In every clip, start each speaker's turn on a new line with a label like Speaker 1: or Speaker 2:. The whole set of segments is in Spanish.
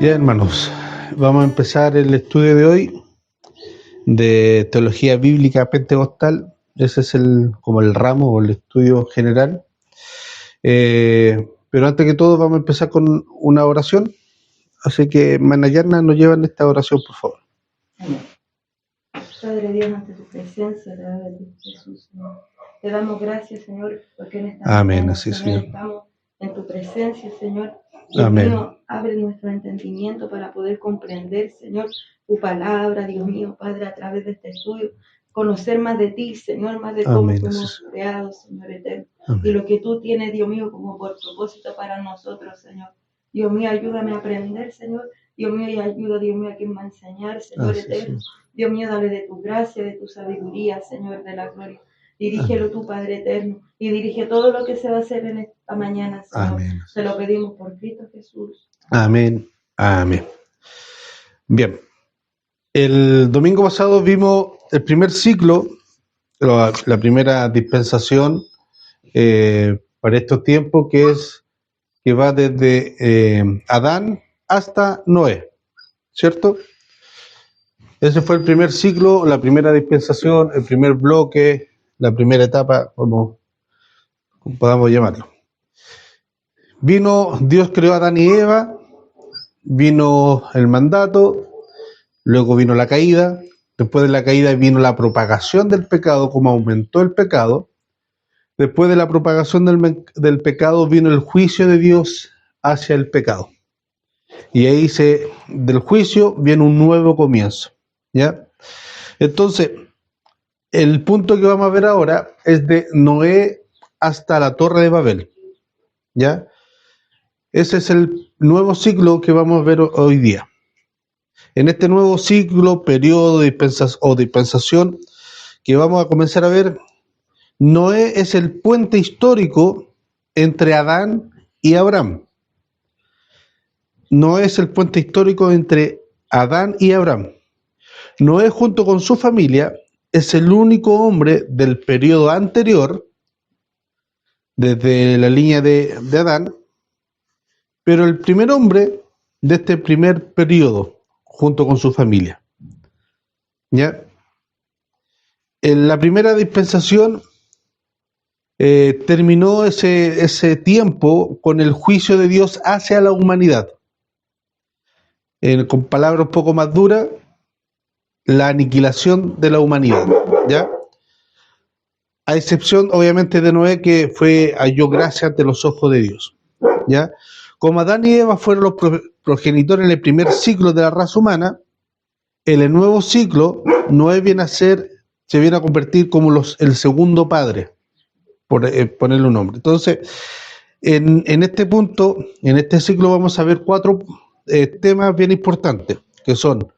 Speaker 1: Bien, hermanos, vamos a empezar el estudio de hoy de teología bíblica pentecostal. Ese es como el ramo o el estudio general. Pero antes que todo vamos a empezar con una oración. Así que Manayarna nos lleva en esta oración, por favor.
Speaker 2: Amén. Padre Dios, ante tu presencia, a través de ti, Jesús, Señor. Te damos gracias, Señor, porque en esta
Speaker 1: Amén,
Speaker 2: mañana,
Speaker 1: así,
Speaker 2: Señor,
Speaker 1: Señor.
Speaker 2: estamos en tu presencia, Señor. Dios
Speaker 1: Amén.
Speaker 2: mío, abre nuestro entendimiento para poder comprender, Señor, tu palabra, Dios mío, Padre, a través de este estudio. Conocer más de ti, Señor, más de cómo
Speaker 1: Amén, así,
Speaker 2: fuimos
Speaker 1: Señor.
Speaker 2: creados, Señor eterno. Y
Speaker 1: Amén.
Speaker 2: lo que tú tienes, Dios mío, como por propósito para nosotros, Señor. Dios mío, ayúdame a aprender, Señor. Dios mío, y ayuda, Dios mío, a quien va a enseñar, Señor
Speaker 1: Así,
Speaker 2: eterno.
Speaker 1: Señor.
Speaker 2: Dios mío, dale de tu gracia, de tu sabiduría, Señor de la gloria. Dirígelo
Speaker 1: Amén.
Speaker 2: tú, Padre eterno, y dirige todo lo que se va a hacer en esta mañana, Señor.
Speaker 1: Amén.
Speaker 2: Te lo pedimos por Cristo Jesús.
Speaker 1: Amén. Amén. Bien. El domingo pasado vimos el primer ciclo, la primera dispensación para estos tiempos, que va desde Adán hasta Noé, ¿cierto? Ese fue el primer ciclo, la primera dispensación, el primer bloque, la primera etapa, como podamos llamarlo. Dios creó a Adán y Eva, vino el mandato, luego vino la caída, después de la caída vino la propagación del pecado, como aumentó el pecado. Después de la propagación del pecado vino el juicio de Dios hacia el pecado. Y ahí del juicio viene un nuevo comienzo. ¿Ya? Entonces, el punto que vamos a ver ahora es de Noé hasta la Torre de Babel. ¿Ya? Ese es el nuevo ciclo que vamos a ver hoy día. En este nuevo ciclo, periodo de dispensación que vamos a comenzar a ver, Noé es el puente histórico entre Adán y Abraham. Noé es el puente histórico entre Adán y Abraham. Noé, junto con su familia, es el único hombre del periodo anterior, desde la línea de Adán, pero el primer hombre de este primer periodo, junto con su familia. ¿Ya? En la primera dispensación terminó ese tiempo con el juicio de Dios hacia la humanidad. Con palabras un poco más duras, la aniquilación de la humanidad. ¿Ya? A excepción, obviamente, de Noé, que halló gracia ante los ojos de Dios. ¿Ya? Como Adán y Eva fueron los progenitores en el primer ciclo de la raza humana, en el nuevo ciclo, Noé se viene a convertir como el segundo padre, por ponerle un nombre. Entonces, en este punto, en este ciclo, vamos a ver cuatro temas bien importantes, que son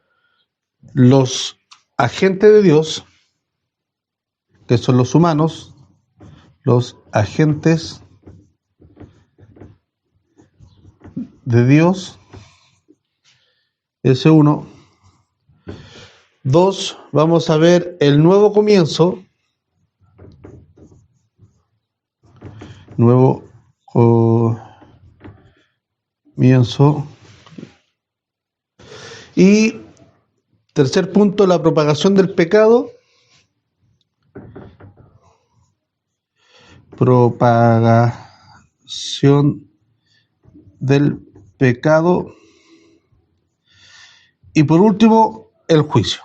Speaker 1: los agentes de Dios, que son los humanos, los agentes de Dios, ese uno. Dos, vamos a ver el nuevo comienzo, nuevo comienzo. Y tercer punto, la propagación del pecado. Propagación del pecado. Y por último, el juicio.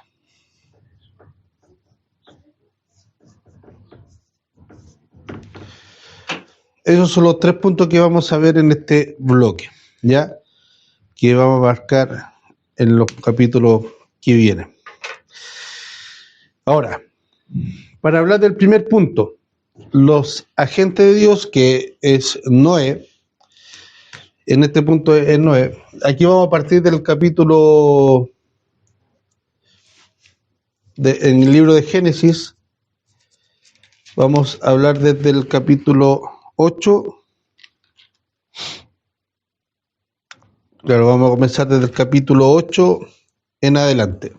Speaker 1: Esos son los tres puntos que vamos a ver en este bloque, ¿ya? Que vamos a abarcar en los capítulos que vienen. Ahora, para hablar del primer punto, los agentes de Dios, que es Noé, en este punto es Noé, aquí vamos a partir del capítulo, en el libro de Génesis, vamos a hablar desde el capítulo 8. Claro, vamos a comenzar desde el capítulo 8 en adelante.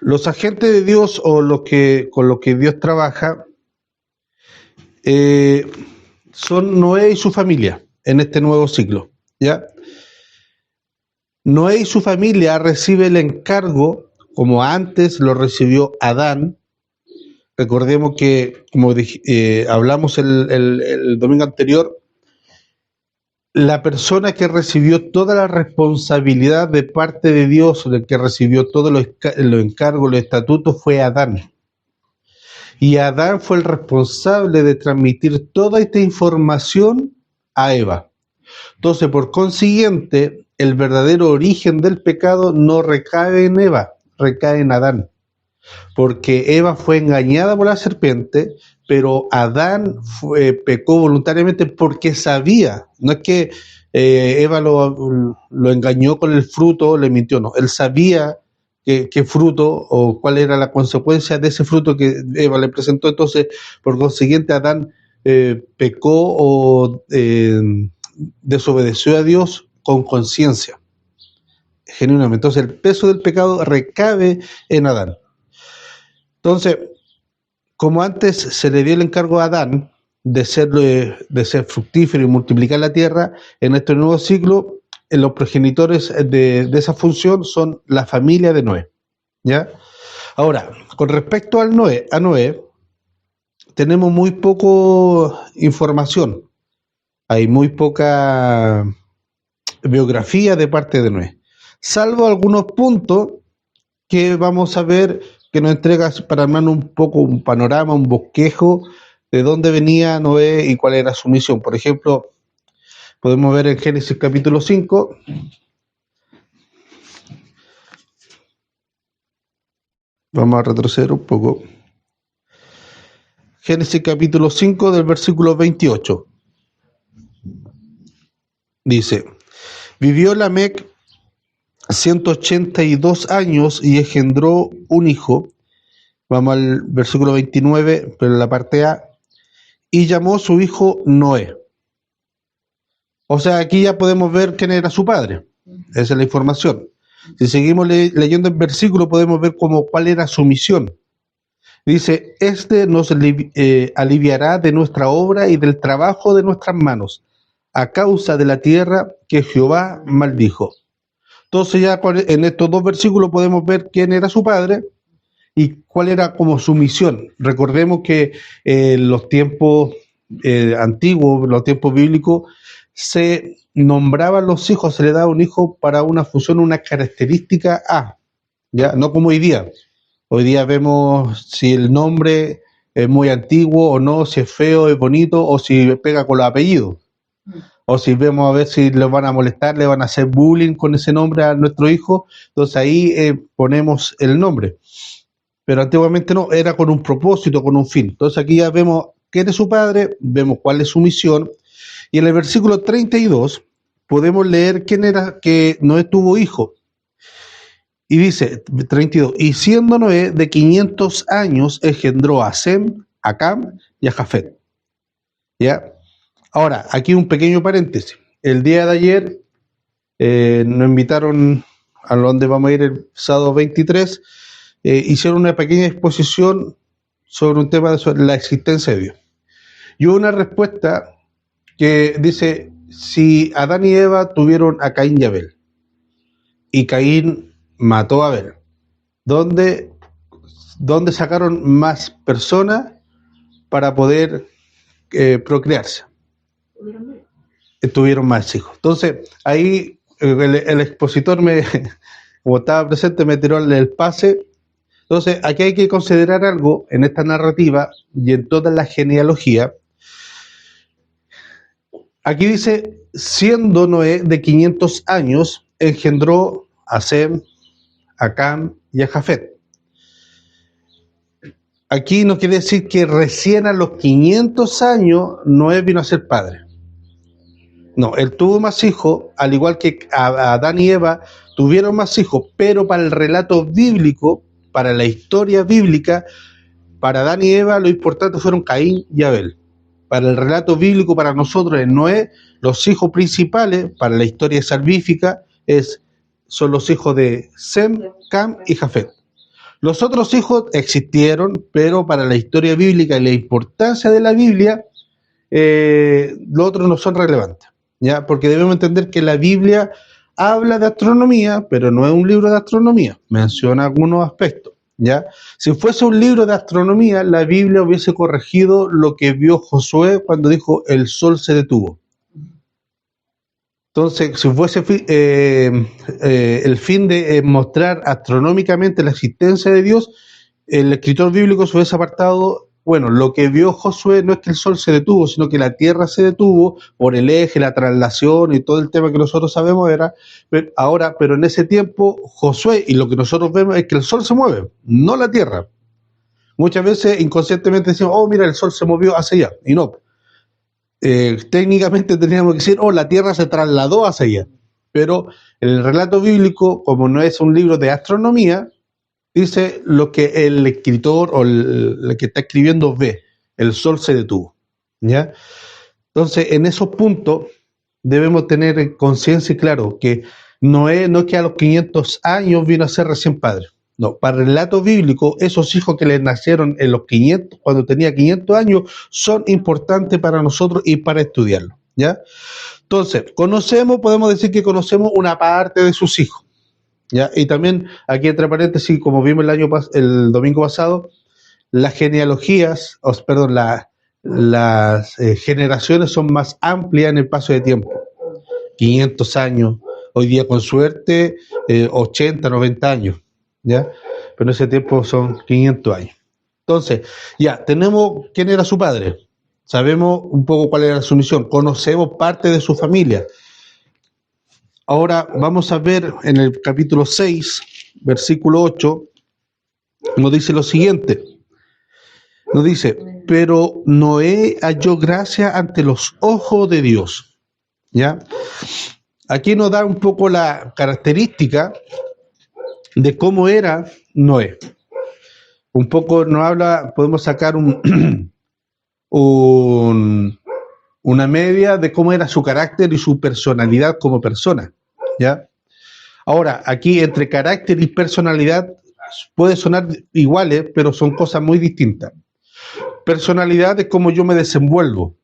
Speaker 1: los agentes de Dios o con los que Dios trabaja son Noé y su familia en este nuevo ciclo, ¿ya? Noé y su familia recibe el encargo, como antes lo recibió Adán. Recordemos que, como hablamos el domingo anterior, la persona que recibió toda la responsabilidad de parte de Dios, de que recibió todos los encargos, los estatutos, fue Adán. Y Adán fue el responsable de transmitir toda esta información a Eva. Entonces, por consiguiente, el verdadero origen del pecado no recae en Eva, recae en Adán. Porque Eva fue engañada por la serpiente, pero Adán pecó voluntariamente porque sabía. No es que Eva lo engañó con el fruto, le mintió, no. Él sabía qué fruto o cuál era la consecuencia de ese fruto que Eva le presentó. Entonces, por consiguiente, Adán pecó o desobedeció a Dios con conciencia, genuinamente. Entonces, el peso del pecado recae en Adán. Entonces, como antes se le dio el encargo a Adán de ser fructífero y multiplicar la tierra, en este nuevo ciclo, los progenitores de esa función son la familia de Noé, ¿ya? Ahora, con respecto a Noé, tenemos muy poco información. Hay muy poca biografía de parte de Noé, salvo algunos puntos que vamos a ver, que nos entrega para armarnos un poco un panorama, un bosquejo de dónde venía Noé y cuál era su misión. Por ejemplo, podemos ver en Génesis capítulo 5. Vamos a retroceder un poco. Génesis capítulo 5 del versículo 28. Dice: vivió Lamec 182 años y engendró un hijo. Vamos al versículo 29, pero en la parte A. Y llamó a su hijo Noé. O sea, aquí ya podemos ver quién era su padre. Esa es la información. Si seguimos leyendo el versículo, podemos ver cuál era su misión. Dice: este nos aliviará de nuestra obra y del trabajo de nuestras manos, a causa de la tierra que Jehová maldijo. Entonces ya en estos dos versículos podemos ver quién era su padre y cuál era como su misión. Recordemos que en los tiempos antiguos, los tiempos bíblicos, se nombraban los hijos, se le daba un hijo para una función, una característica A, ¿ya? No como hoy día. Hoy día vemos si el nombre es muy antiguo o no, si es feo, es bonito, o si pega con los apellidos. O si vemos a ver si les van a molestar, le van a hacer bullying con ese nombre a nuestro hijo, entonces ahí ponemos el nombre. Pero antiguamente no, era con un propósito, con un fin. Entonces aquí ya vemos quién es su padre, vemos cuál es su misión, y en el versículo 32 podemos leer quién era que Noé tuvo hijo. Y dice, 32, y siendo Noé de 500 años, engendró a Sem, a Cam y a Jafet. ¿Ya? Ahora, aquí un pequeño paréntesis. El día de ayer nos invitaron a donde vamos a ir el sábado 23, hicieron una pequeña exposición sobre un tema sobre la existencia de Dios. Y hubo una respuesta que dice, si Adán y Eva tuvieron a Caín y Abel, y Caín mató a Abel, ¿dónde sacaron más personas para poder procrearse? Tuvieron más hijos. Entonces, ahí el expositor, como estaba presente, me tiró el pase. Entonces, aquí hay que considerar algo en esta narrativa y en toda la genealogía. Aquí dice, siendo Noé de 500 años, engendró a Sem, a Cam y a Jafet. Aquí no quiere decir que recién a los 500 años Noé vino a ser padre. No, él tuvo más hijos, al igual que Adán y Eva tuvieron más hijos, pero para el relato bíblico, para la historia bíblica, para Adán y Eva lo importante fueron Caín y Abel. Para el relato bíblico, para nosotros en Noé, los hijos principales para la historia salvífica son los hijos de Sem, Cam y Jafet. Los otros hijos existieron, pero para la historia bíblica y la importancia de la Biblia, los otros no son relevantes, ¿ya? Porque debemos entender que la Biblia habla de astronomía, pero no es un libro de astronomía, menciona algunos aspectos, ¿ya? Si fuese un libro de astronomía, la Biblia hubiese corregido lo que vio Josué cuando dijo el sol se detuvo. Entonces, si fuese el fin de mostrar astronómicamente la existencia de Dios, el escritor bíblico se hubiese apartado, bueno, lo que vio Josué no es que el sol se detuvo, sino que la tierra se detuvo por el eje, la traslación y todo el tema que nosotros sabemos pero en ese tiempo Josué y lo que nosotros vemos es que el sol se mueve, no la tierra. Muchas veces inconscientemente decimos, oh, mira, el sol se movió hacia allá, y no. Técnicamente tendríamos que decir, oh, la tierra se trasladó hacia allá. Pero el relato bíblico, como no es un libro de astronomía, dice lo que el escritor o el que está escribiendo ve. El sol se detuvo, ¿ya? Entonces, en esos puntos debemos tener conciencia y claro que no es que a los 500 años vino a ser recién padre. No, para el relato bíblico, esos hijos que les nacieron en los 500, cuando tenía 500 años, son importantes para nosotros y para estudiarlo, ¿ya? Entonces, podemos decir que conocemos una parte de sus hijos, ¿ya? Y también, aquí entre paréntesis, como vimos el domingo pasado, las genealogías, las generaciones son más amplias en el paso de tiempo. 500 años, hoy día con suerte, 80, 90 años, ¿ya? Pero en ese tiempo son 500 años. Entonces, ya, tenemos quién era su padre, sabemos un poco cuál era su misión, conocemos parte de su familia. Ahora vamos a ver en el capítulo 6, versículo 8, nos dice lo siguiente. Nos dice, pero Noé halló gracia ante los ojos de Dios, ¿ya? Aquí nos da un poco la característica de cómo era Noé. Un poco nos habla, podemos sacar una media de cómo era su carácter y su personalidad como persona, ¿ya? Ahora, aquí entre carácter y personalidad puede sonar iguales, pero son cosas muy distintas. Personalidad es cómo yo me desenvuelvo.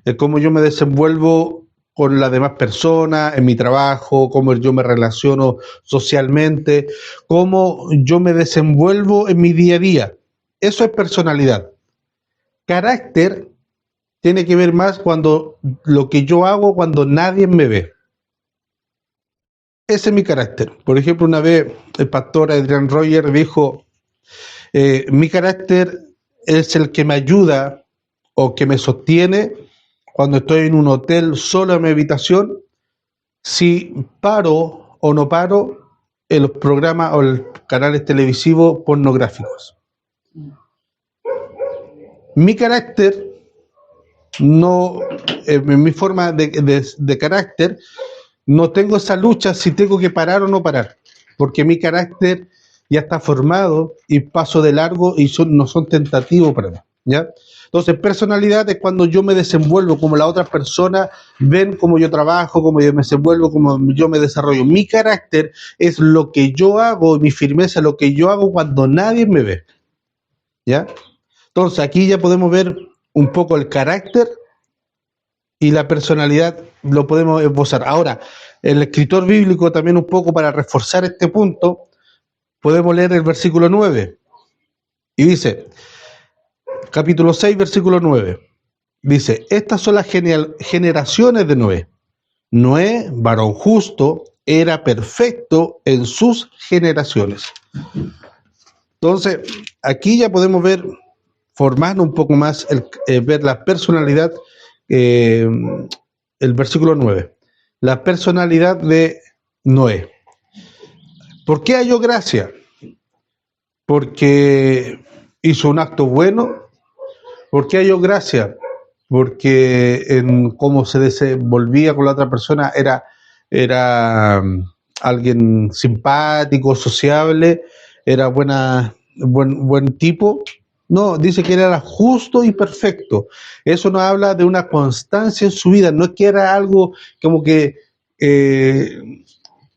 Speaker 1: Es cómo yo me desenvuelvo con las demás personas, en mi trabajo, cómo yo me relaciono socialmente, cómo yo me desenvuelvo en mi día a día. Eso es personalidad. Carácter tiene que ver más cuando lo que yo hago cuando nadie me ve. Ese es mi carácter. Por ejemplo, una vez el pastor Adrian Roger dijo, mi carácter es el que me ayuda o que me sostiene cuando estoy en un hotel solo en mi habitación, si paro o no paro en los programas o los canales televisivos pornográficos. Mi carácter, no, mi forma de carácter, no tengo esa lucha si tengo que parar o no parar, porque mi carácter ya está formado y paso de largo y no son tentativos para mí, ¿ya? Entonces, personalidad es cuando yo me desenvuelvo, como las otras personas ven cómo yo trabajo, cómo yo me desenvuelvo, cómo yo me desarrollo. Mi carácter es lo que yo hago, mi firmeza, lo que yo hago cuando nadie me ve, ¿ya? Entonces, aquí ya podemos ver un poco el carácter y la personalidad, lo podemos esbozar. Ahora, el escritor bíblico también un poco para reforzar este punto, podemos leer el versículo 9. Y dice, capítulo 6, versículo 9. Dice, estas son las generaciones de Noé. Noé, varón justo, era perfecto en sus generaciones. Entonces, aquí ya podemos ver, formando un poco más, ver la personalidad, el versículo 9. La personalidad de Noé. ¿Por qué halló gracia? Porque hizo un acto bueno. ¿Por qué halló gracia? Porque en cómo se desenvolvía con la otra persona era alguien simpático, sociable, era buen tipo. No, dice que era justo y perfecto. Eso nos habla de una constancia en su vida. No es que era algo como que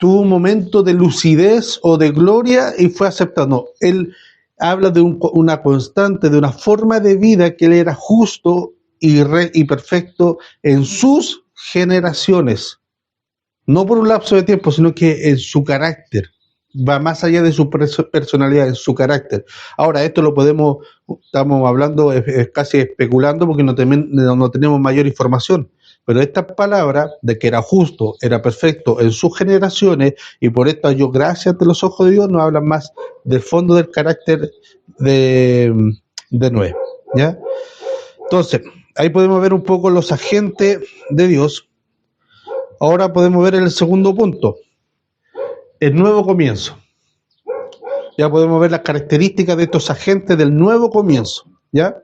Speaker 1: tuvo un momento de lucidez o de gloria y fue aceptado. No, él habla de una constante, de una forma de vida que él era justo y perfecto en sus generaciones. No por un lapso de tiempo, sino que en su carácter. Va más allá de su personalidad, en su carácter. Ahora, esto estamos hablando, casi especulando, porque no tenemos mayor información. Pero esta palabra de que era justo, era perfecto en sus generaciones, y por esto halló gracia ante los ojos de Dios, nos hablan más del fondo del carácter de Noé. ¿Ya? Entonces, ahí podemos ver un poco los agentes de Dios. Ahora podemos ver el segundo punto, el nuevo comienzo. Ya podemos ver las características de estos agentes del nuevo comienzo, ¿ya?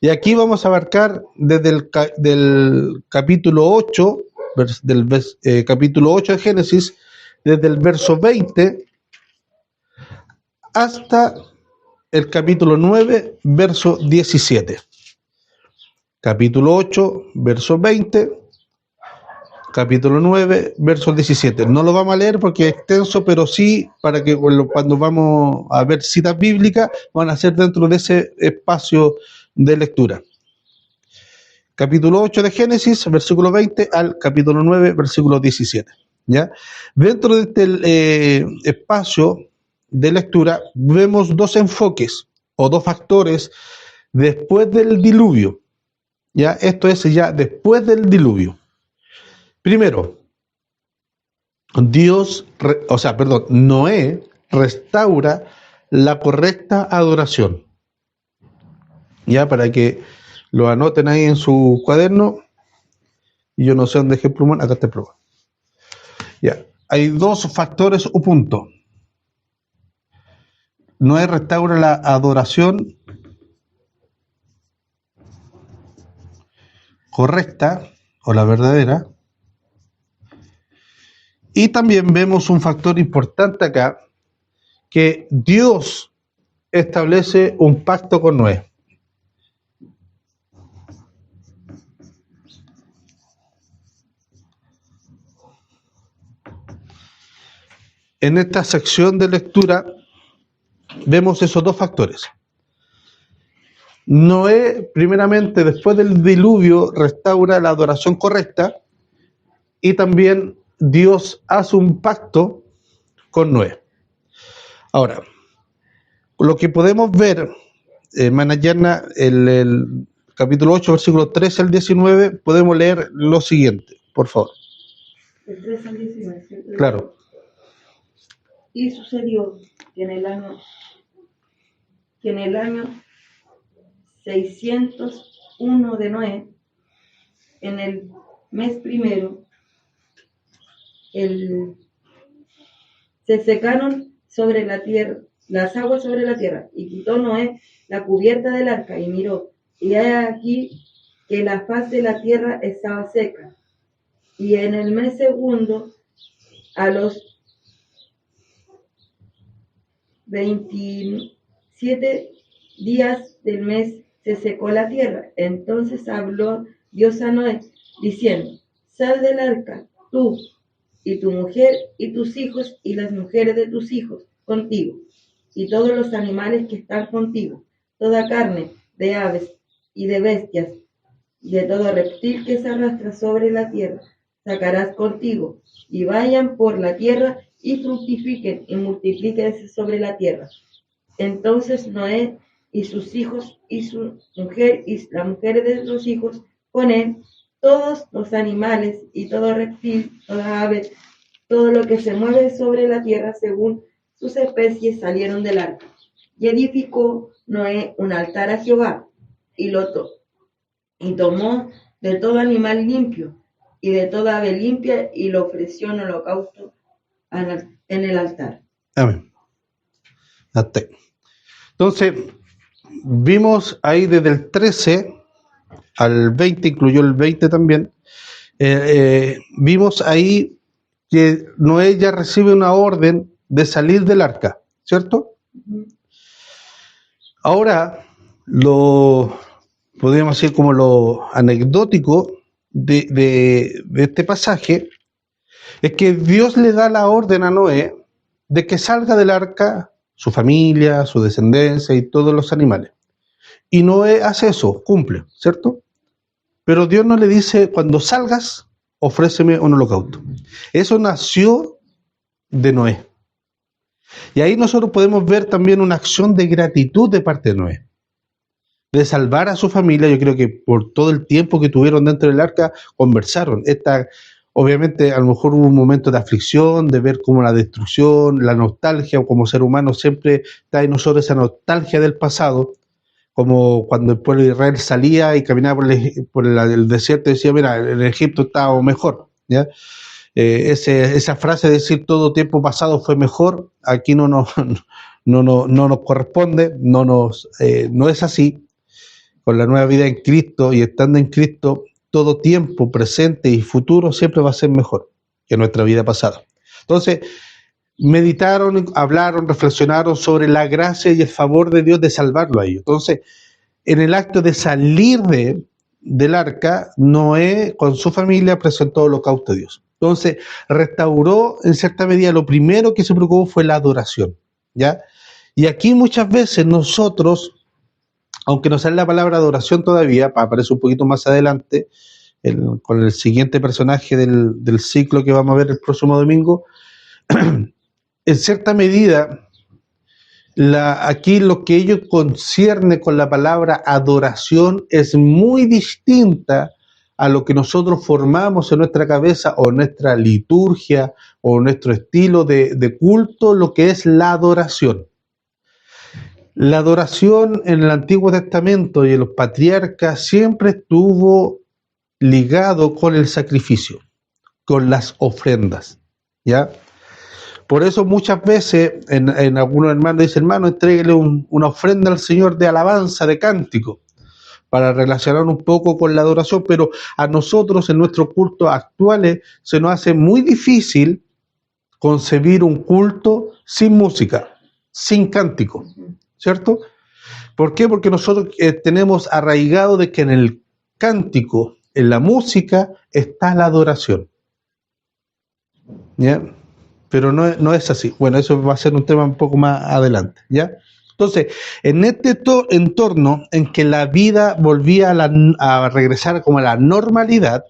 Speaker 1: Y aquí vamos a abarcar desde del capítulo 8, capítulo 8 de Génesis, desde el verso 20 hasta el capítulo 9, verso 17. Capítulo 8, verso 20, capítulo 9, verso 17. No lo vamos a leer porque es extenso, pero sí para que cuando vamos a ver citas bíblicas van a ser dentro de ese espacio de lectura. Capítulo 8 de Génesis, versículo 20 al capítulo 9, versículo 17. ¿Ya? Dentro de este espacio de lectura vemos dos enfoques o dos factores después del diluvio. ¿Ya? Esto es ya después del diluvio. Primero, Noé restaura la correcta adoración. Ya, para que lo anoten ahí en su cuaderno. Y yo no sé dónde dejé el plumón, acá está el plumón. Ya, hay dos factores o puntos. Noé restaura la adoración correcta o la verdadera. Y también vemos un factor importante acá, que Dios establece un pacto con Noé. En esta sección de lectura vemos esos dos factores. Noé, primeramente, después del diluvio, restaura la adoración correcta y también Dios hace un pacto con Noé. Ahora, lo que podemos ver, Manayana, el capítulo 8, versículo 13 al 19, podemos leer lo siguiente, por favor.
Speaker 2: El 13 al 19, ¿cierto?
Speaker 1: Claro.
Speaker 2: Y sucedió que en el año 601 de Noé, en el mes primero, se secaron sobre la tierra, las aguas sobre la tierra, y quitó Noé la cubierta del arca y miró, y he aquí que la faz de la tierra estaba seca. Y en el mes segundo, a los 27 días del mes, se secó la tierra. Entonces habló Dios a Noé, diciendo: sal del arca, tú y tu mujer y tus hijos y las mujeres de tus hijos contigo, y todos los animales que están contigo, toda carne de aves y de bestias, y de todo reptil que se arrastra sobre la tierra, sacarás contigo, y vayan por la tierra y fructifiquen y multiplíquense sobre la tierra. Entonces Noé y sus hijos y su mujer y las mujeres de sus hijos con él, todos los animales y todo reptil, toda ave, todo lo que se mueve sobre la tierra según sus especies, salieron del arca. Y edificó Noé un altar a Jehová, y tomó de todo animal limpio y de toda ave limpia, y lo ofreció en holocausto en el altar.
Speaker 1: Amén. Hasta ahí. Entonces, vimos ahí desde el 13 al 20, incluyó el 20 también, vimos ahí que Noé ya recibe una orden de salir del arca, ¿cierto? Uh-huh. Ahora, podríamos decir como lo anecdótico de este pasaje, es que Dios le da la orden a Noé de que salga del arca su familia, su descendencia y todos los animales. Y Noé hace eso, cumple, ¿cierto? Pero Dios no le dice, cuando salgas, ofréceme un holocausto. Eso nació de Noé. Y ahí nosotros podemos ver también una acción de gratitud de parte de Noé, de salvar a su familia. Yo creo que por todo el tiempo que tuvieron dentro del arca, conversaron. Obviamente, a lo mejor hubo un momento de aflicción, de ver cómo la destrucción, la nostalgia, como ser humano siempre está en nosotros esa nostalgia del pasado, como cuando el pueblo de Israel salía y caminaba por el desierto y decía, mira, en Egipto estaba mejor, ¿ya? Esa frase de decir todo tiempo pasado fue mejor, aquí no nos corresponde, no es así. Con la nueva vida en Cristo y estando en Cristo, todo tiempo presente y futuro siempre va a ser mejor que nuestra vida pasada. Entonces, meditaron, hablaron, reflexionaron sobre la gracia y el favor de Dios de salvarlo a ellos. Entonces, en el acto de salir del arca, Noé con su familia presentó holocausto a Dios. Entonces, restauró en cierta medida, lo primero que se preocupó fue la adoración, ¿ya? Y aquí muchas veces nosotros, aunque no sale la palabra adoración todavía, aparece un poquito más adelante, con el siguiente personaje del ciclo que vamos a ver el próximo domingo, en cierta medida, aquí lo que ellos concierne con la palabra adoración es muy distinta a lo que nosotros formamos en nuestra cabeza o nuestra liturgia o nuestro estilo de culto, lo que es la adoración. La adoración en el Antiguo Testamento y en los patriarcas siempre estuvo ligado con el sacrificio, con las ofrendas, ¿ya? Por eso muchas veces en algunos hermanos dicen, hermano, entréguele una ofrenda al Señor de alabanza, de cántico, para relacionar un poco con la adoración, pero a nosotros en nuestros cultos actuales se nos hace muy difícil concebir un culto sin música, sin cántico, ¿cierto? ¿Por qué? Porque nosotros tenemos arraigado de que en el cántico, en la música, está la adoración, ¿ya? Pero no es así. Bueno, eso va a ser un tema un poco más adelante, ¿ya? Entonces, en este entorno en que la vida volvía a regresar como a la normalidad,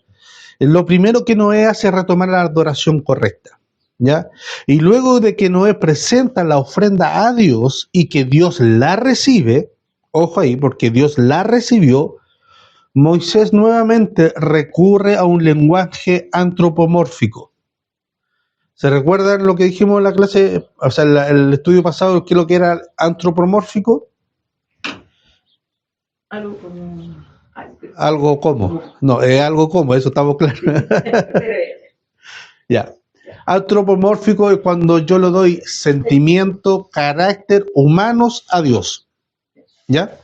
Speaker 1: lo primero que Noé hace es retomar la adoración correcta, ¿ya? Y luego de que Noé presenta la ofrenda a Dios y que Dios la recibe, ojo ahí, porque Dios la recibió, Moisés nuevamente recurre a un lenguaje antropomórfico. ¿Se recuerdan lo que dijimos en la clase, o sea, el estudio pasado, qué es lo que era antropomórfico?
Speaker 2: Algo como...
Speaker 1: Algo como. No, es algo como, eso estamos claros. Ya. Antropomórfico es cuando yo le doy sentimiento, carácter humanos a Dios. ¿Ya?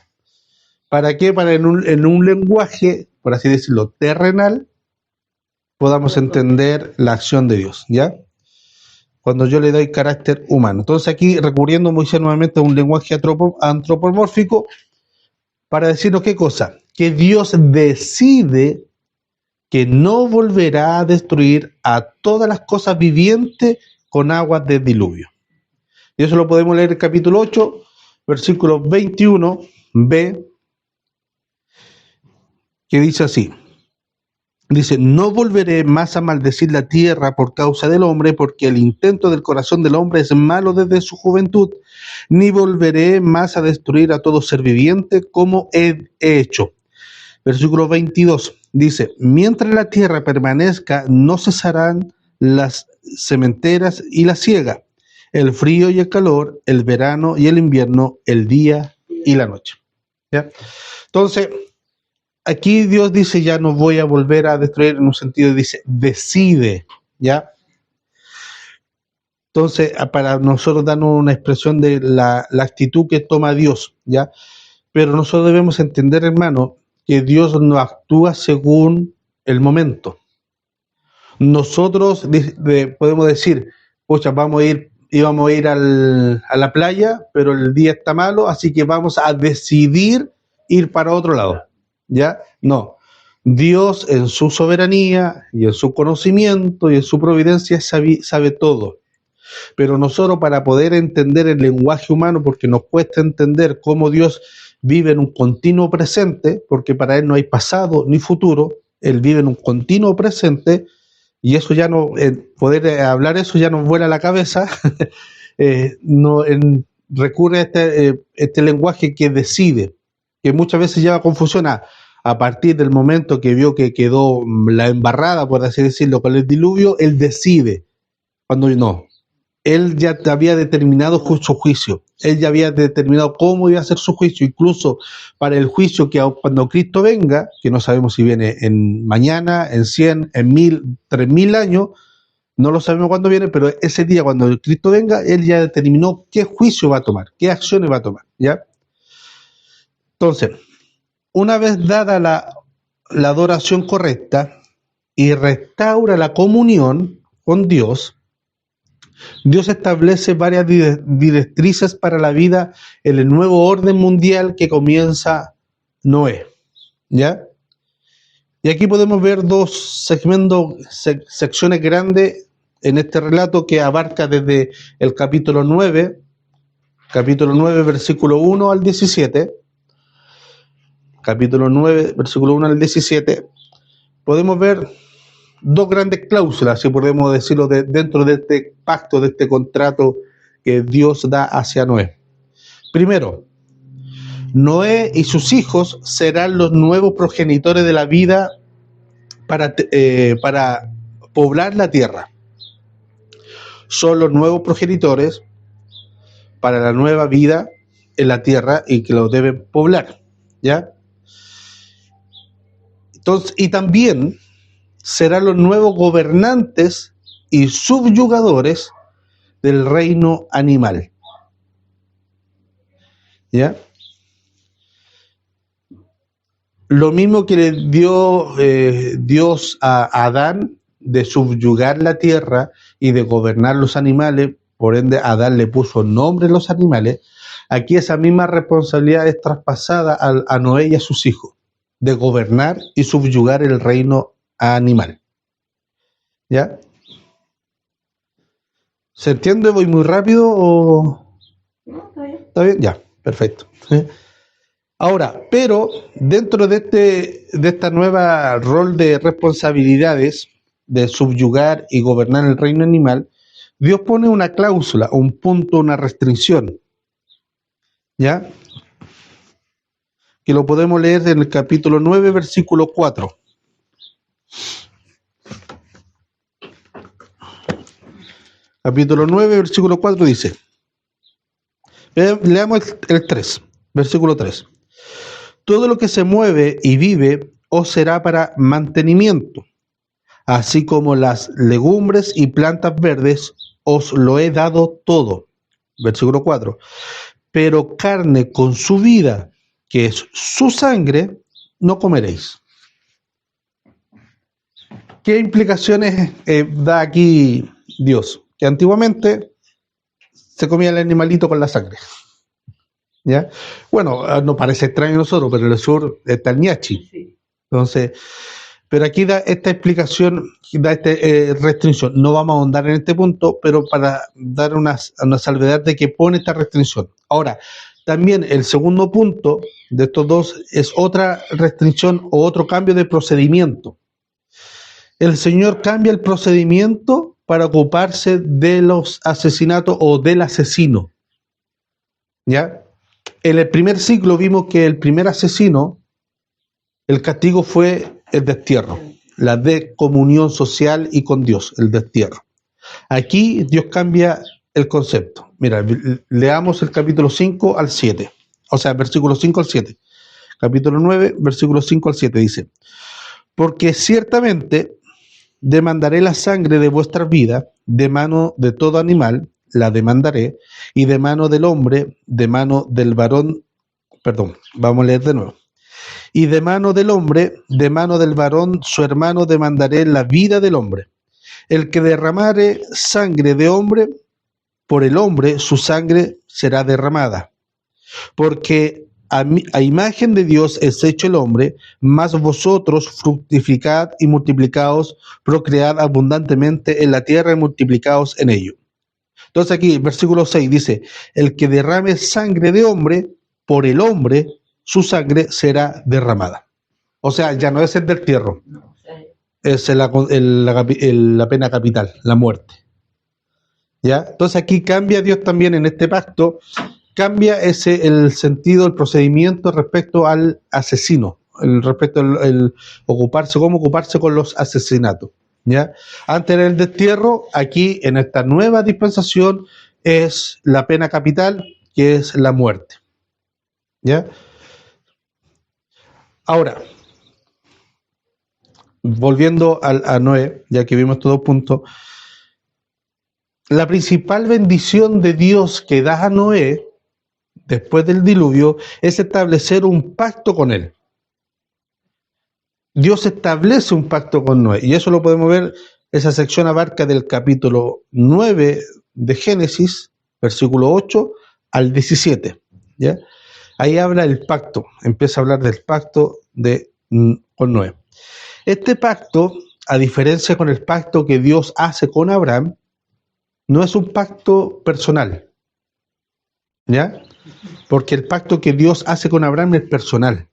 Speaker 1: ¿Para qué? Para en un lenguaje, por así decirlo, terrenal, podamos entender la acción de Dios. ¿Ya? Cuando yo le doy carácter humano. Entonces aquí recurriendo Moisés nuevamente a un lenguaje antropomórfico para decirnos qué cosa, que Dios decide que no volverá a destruir a todas las cosas vivientes con aguas de diluvio. Y eso lo podemos leer en el capítulo 8, versículo 21b, que dice así. Dice, no volveré más a maldecir la tierra por causa del hombre, porque el intento del corazón del hombre es malo desde su juventud, ni volveré más a destruir a todo ser viviente como he hecho. Versículo 22 dice, mientras la tierra permanezca, no cesarán las sementeras y la siega, el frío y el calor, el verano y el invierno, el día y la noche. ¿Ya? Entonces, aquí Dios dice, ya no voy a volver a destruir, en un sentido dice, decide, ¿ya? Entonces, para nosotros darnos una expresión de la actitud que toma Dios, ¿ya? Pero nosotros debemos entender, hermano, que Dios no actúa según el momento. Nosotros podemos decir, pucha, íbamos a ir a la playa, pero el día está malo, así que vamos a decidir ir para otro lado. ¿Ya? No. Dios en su soberanía y en su conocimiento y en su providencia sabe todo. Pero nosotros, para poder entender el lenguaje humano, porque nos cuesta entender cómo Dios vive en un continuo presente, porque para Él no hay pasado ni futuro, Él vive en un continuo presente, y eso ya no, poder hablar eso ya nos vuela la cabeza. No, recurre a este lenguaje que decide, que muchas veces lleva confusión a partir del momento que vio que quedó la embarrada, por así decirlo, con el diluvio. Él decide, cuando no. Él ya había determinado su juicio, él ya había determinado cómo iba a ser su juicio, incluso para el juicio que cuando Cristo venga, que no sabemos si viene en mañana, en 100, en 1000, 3000 años, no lo sabemos cuándo viene, pero ese día cuando Cristo venga, él ya determinó qué juicio va a tomar, qué acciones va a tomar, ¿ya? Entonces, una vez dada la adoración correcta y restaura la comunión con Dios, Dios establece varias directrices para la vida en el nuevo orden mundial que comienza Noé, ¿ya? Y aquí podemos ver dos segmentos, secciones grandes en este relato que abarca desde el capítulo 9, versículo 1 al 17, capítulo 9, versículo 1 al 17, podemos ver dos grandes cláusulas, si podemos decirlo, dentro de este pacto, de este contrato que Dios da hacia Noé. Primero, Noé y sus hijos serán los nuevos progenitores de la vida para poblar la tierra. Son los nuevos progenitores para la nueva vida en la tierra y que lo deben poblar, ¿ya? Entonces, y también serán los nuevos gobernantes y subyugadores del reino animal, ¿ya? Lo mismo que le dio Dios a Adán de subyugar la tierra y de gobernar los animales, por ende Adán le puso nombre a los animales, aquí esa misma responsabilidad es traspasada a Noé y a sus hijos, de gobernar y subyugar el reino animal, ¿ya? ¿Se entiende? ¿Voy muy rápido o...?
Speaker 2: No, está bien.
Speaker 1: ¿Está bien? Ya, perfecto. Ahora, pero dentro de esta nueva rol de responsabilidades de subyugar y gobernar el reino animal, Dios pone una cláusula, un punto, una restricción, ¿ya? Que lo podemos leer en el capítulo 9, versículo 4. Capítulo 9, versículo 4 dice, leamos el 3, versículo 3. Todo lo que se mueve y vive os será para mantenimiento, así como las legumbres y plantas verdes os lo he dado todo. Versículo 4. Pero carne con su vida, que es su sangre, no comeréis. ¿Qué implicaciones da aquí Dios? Que antiguamente se comía el animalito con la sangre, ¿ya? Bueno, no parece extraño a nosotros, pero en el sur está el ñachi.
Speaker 2: Sí.
Speaker 1: Entonces, pero aquí da esta explicación, da esta restricción. No vamos a ahondar en este punto, pero para dar una salvedad de que pone esta restricción. Ahora, también el segundo punto de estos dos es otra restricción o otro cambio de procedimiento. El Señor cambia el procedimiento para ocuparse de los asesinatos o del asesino, ¿ya? En el primer siglo vimos que el primer asesino, el castigo fue el destierro, la descomunión social y con Dios, el destierro. Aquí Dios cambia el concepto. Mira, leamos el capítulo 5 al 7, o sea, versículo 5 al 7. Capítulo 9, versículo 5 al 7 dice, porque ciertamente demandaré la sangre de vuestra vida, de mano de todo animal, la demandaré, y de mano del hombre, de mano del varón, perdón, vamos a leer de nuevo. Y de mano del hombre, de mano del varón, su hermano, demandaré la vida del hombre. El que derramare sangre de hombre, por el hombre su sangre será derramada. Porque a imagen de Dios es hecho el hombre, mas vosotros fructificad y multiplicaos, procread abundantemente en la tierra y multiplicaos en ello. Entonces aquí, versículo 6 dice, el que derrame sangre de hombre, por el hombre, su sangre será derramada. O sea, ya no es el destierro, es la pena capital, la muerte. ¿Ya? Entonces aquí cambia Dios también en este pacto, cambia el sentido, el procedimiento respecto al asesino, respecto al cómo ocuparse con los asesinatos. ¿Ya? Antes era el destierro, aquí en esta nueva dispensación es la pena capital, que es la muerte. ¿Ya? Ahora, volviendo a Noé, ya que vimos estos dos puntos, la principal bendición de Dios que da a Noé después del diluvio es establecer un pacto con él. Dios establece un pacto con Noé, y eso lo podemos ver, esa sección abarca del capítulo 9 de Génesis, versículo 8 al 17, ¿ya? Ahí habla el pacto, empieza a hablar del pacto con Noé. Este pacto, a diferencia con el pacto que Dios hace con Abraham, no es un pacto personal, ¿ya? Porque el pacto que Dios hace con Abraham es personal.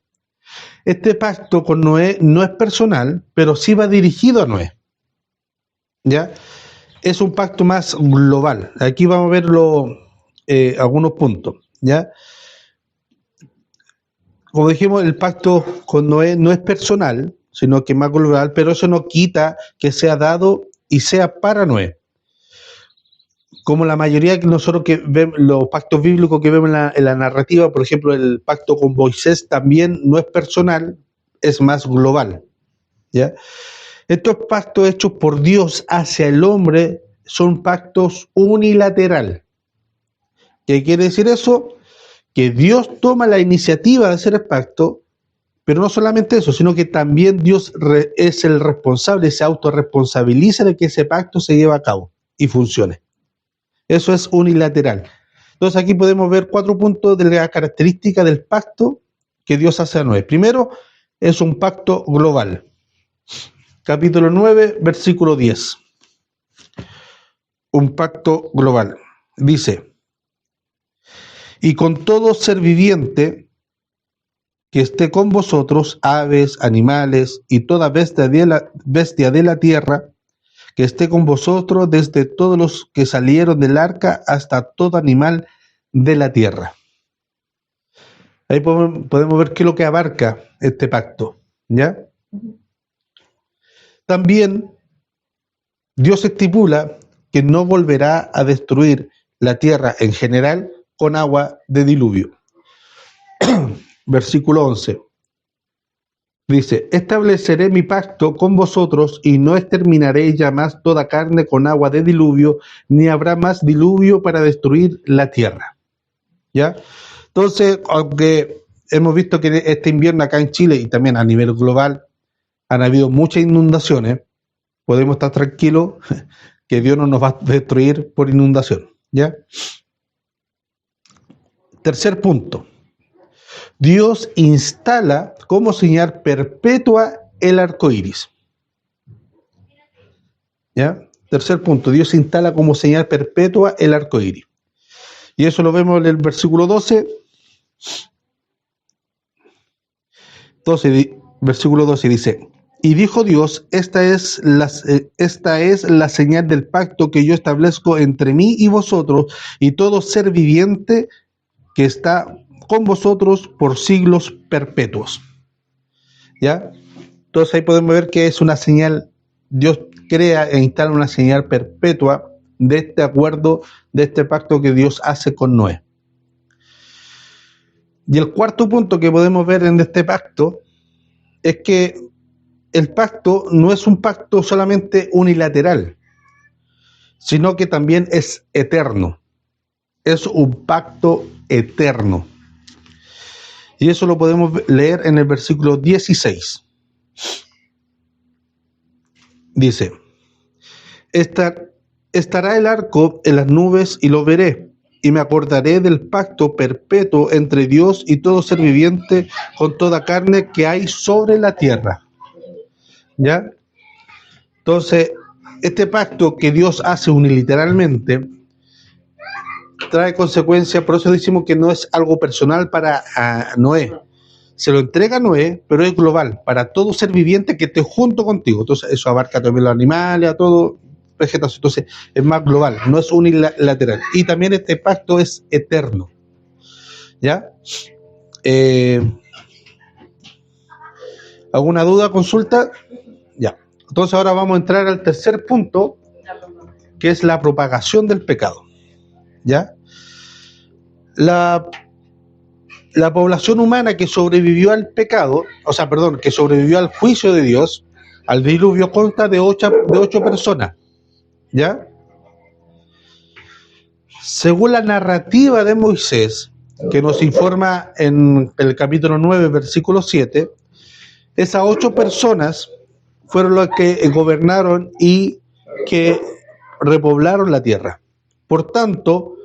Speaker 1: Este pacto con Noé no es personal, pero sí va dirigido a Noé, ¿ya? Es un pacto más global. Aquí vamos a ver algunos puntos, ¿ya? Como dijimos, el pacto con Noé no es personal, sino que es más global, pero eso no quita que sea dado y sea para Noé. Como la mayoría de nosotros que vemos, los pactos bíblicos que vemos en la narrativa, por ejemplo, el pacto con Moisés también no es personal, es más global, ¿ya? Estos pactos hechos por Dios hacia el hombre son pactos unilateral. ¿Qué quiere decir eso? Que Dios toma la iniciativa de hacer el pacto, pero no solamente eso, sino que también Dios es el responsable, se autorresponsabiliza de que ese pacto se lleve a cabo y funcione. Eso es unilateral. Entonces aquí podemos ver 4 puntos de la característica del pacto que Dios hace a Noé. Primero, es un pacto global. Capítulo 9, versículo 10. Un pacto global. Dice, y con todo ser viviente que esté con vosotros, aves, animales y toda bestia de la tierra, que esté con vosotros desde todos los que salieron del arca hasta todo animal de la tierra. Ahí podemos ver qué es lo que abarca este pacto, ¿ya? También Dios estipula que no volverá a destruir la tierra en general con agua de diluvio. Versículo 11. Dice, estableceré mi pacto con vosotros y no exterminaré ya más toda carne con agua de diluvio, ni habrá más diluvio para destruir la tierra. ¿Ya? Entonces, aunque hemos visto que este invierno acá en Chile y también a nivel global han habido muchas inundaciones, podemos estar tranquilos que Dios no nos va a destruir por inundación. ¿Ya? Tercer punto. Dios instala como señal perpetua el arco iris. ¿Ya? Tercer punto, Dios instala como señal perpetua el arco iris. Y eso lo vemos en el versículo 12. Versículo 12 dice, y dijo Dios, esta es la señal del pacto que yo establezco entre mí y vosotros y todo ser viviente que está con vosotros por siglos perpetuos. ¿Ya? Entonces ahí podemos ver que es una señal, Dios crea e instala una señal perpetua de este acuerdo, de este pacto que Dios hace con Noé. Y el cuarto punto que podemos ver en este pacto es que el pacto no es un pacto solamente unilateral, sino que también es eterno. Es un pacto eterno. Y eso lo podemos leer en el versículo 16. Dice, estará el arco en las nubes y lo veré, y me acordaré del pacto perpetuo entre Dios y todo ser viviente con toda carne que hay sobre la tierra. ¿Ya? Entonces, este pacto que Dios hace unilateralmente trae consecuencias, por eso decimos que no es algo personal para Noé. Se lo entrega a Noé, pero es global, para todo ser viviente que esté junto contigo. Entonces, eso abarca también los animales, a todo vegetación. Entonces, es más global, no es unilateral. Y también este pacto es eterno. ¿Ya? ¿Alguna duda, consulta? Ya. Entonces, ahora vamos a entrar al tercer punto, que es la propagación del pecado. ¿Ya? La población humana que sobrevivió al pecado, que sobrevivió al juicio de Dios, al diluvio, consta de 8 personas. ¿Ya? Según la narrativa de Moisés, que nos informa en el capítulo 9, versículo 7, esas 8 personas fueron las que gobernaron y que repoblaron la tierra. Por tanto,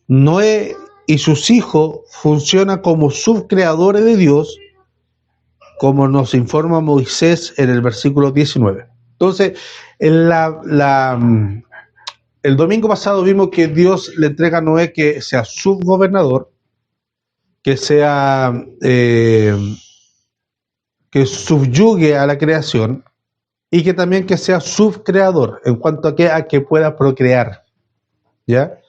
Speaker 1: Noé y sus hijos funcionan como subcreadores de Dios, como nos informa Moisés en el versículo 19. Entonces, el domingo pasado vimos que Dios le entrega a Noé que sea subgobernador, que subyugue a la creación y que también que sea subcreador en cuanto a que pueda procrear. ¿Ya?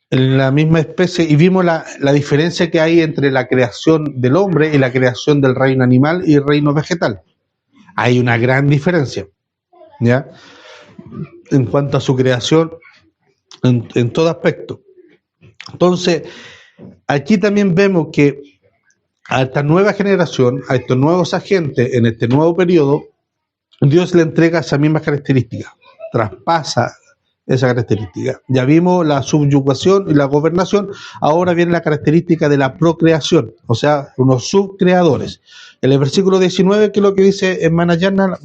Speaker 1: En la misma especie, y vimos la diferencia que hay entre la creación del hombre y la creación del reino animal y el reino vegetal. Hay una gran diferencia, ¿ya? En cuanto a su creación en todo aspecto. Entonces, aquí también vemos que a esta nueva generación, a estos nuevos agentes en este nuevo periodo, Dios le entrega esas mismas características, traspasa esa característica. Ya vimos la subyugación y la gobernación, ahora viene la característica de la procreación, o sea, unos subcreadores. En el versículo 19, que es lo que dice en Manayana,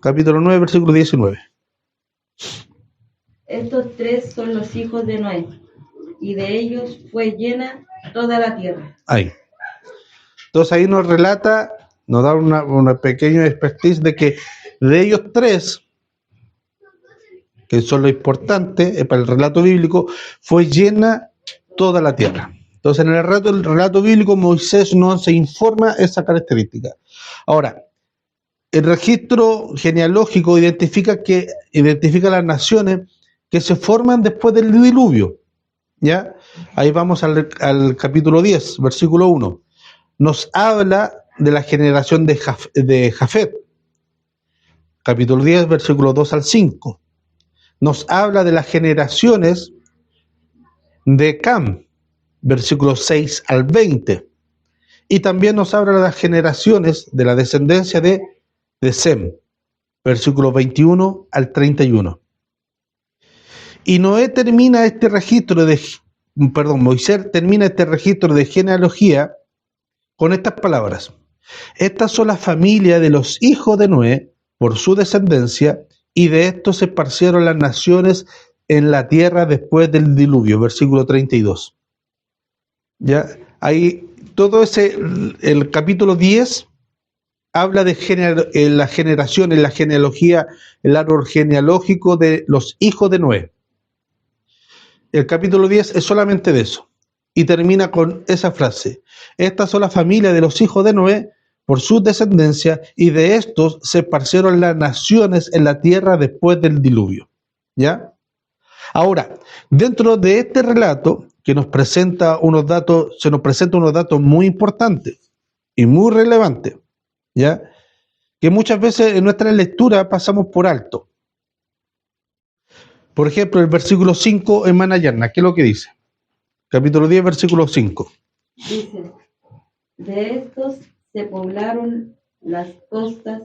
Speaker 1: capítulo 9, versículo 19.
Speaker 2: Estos 3 son los hijos de Noé, y de ellos fue llena toda la tierra.
Speaker 1: Ahí. Entonces ahí nos relata, nos da una pequeña expertise de que de ellos 3, que son lo importante para el relato bíblico, fue llena toda la tierra. Entonces en el relato bíblico Moisés nos informa esa característica. Ahora, el registro genealógico identifica las naciones que se forman después del diluvio. ¿Ya? Ahí vamos al capítulo 10, versículo 1. Nos habla de la generación de Jafet. Capítulo 10, versículo 2 al 5. Nos habla de las generaciones de Cam, versículos 6 al 20. Y también nos habla de las generaciones de la descendencia de Sem, versículos 21 al 31. Y Moisés termina este registro de genealogía con estas palabras. Estas son las familias de los hijos de Noé por su descendencia, y de estos se esparcieron las naciones en la tierra después del diluvio, versículo 32. Ya, ahí todo el capítulo 10 habla de la generación, en la genealogía, el árbol genealógico de los hijos de Noé. El capítulo 10 es solamente de eso, y termina con esa frase. Estas son las familias de los hijos de Noé por su descendencia, y de estos se esparcieron las naciones en la tierra después del diluvio. ¿Ya? Ahora, dentro de este relato, que nos presenta unos datos muy importantes y muy relevantes, ¿ya? Que muchas veces en nuestra lectura pasamos por alto. Por ejemplo, el versículo 5 en Manayana, ¿qué es lo que dice? Capítulo 10, versículo 5.
Speaker 2: Dice, de estos se poblaron las costas,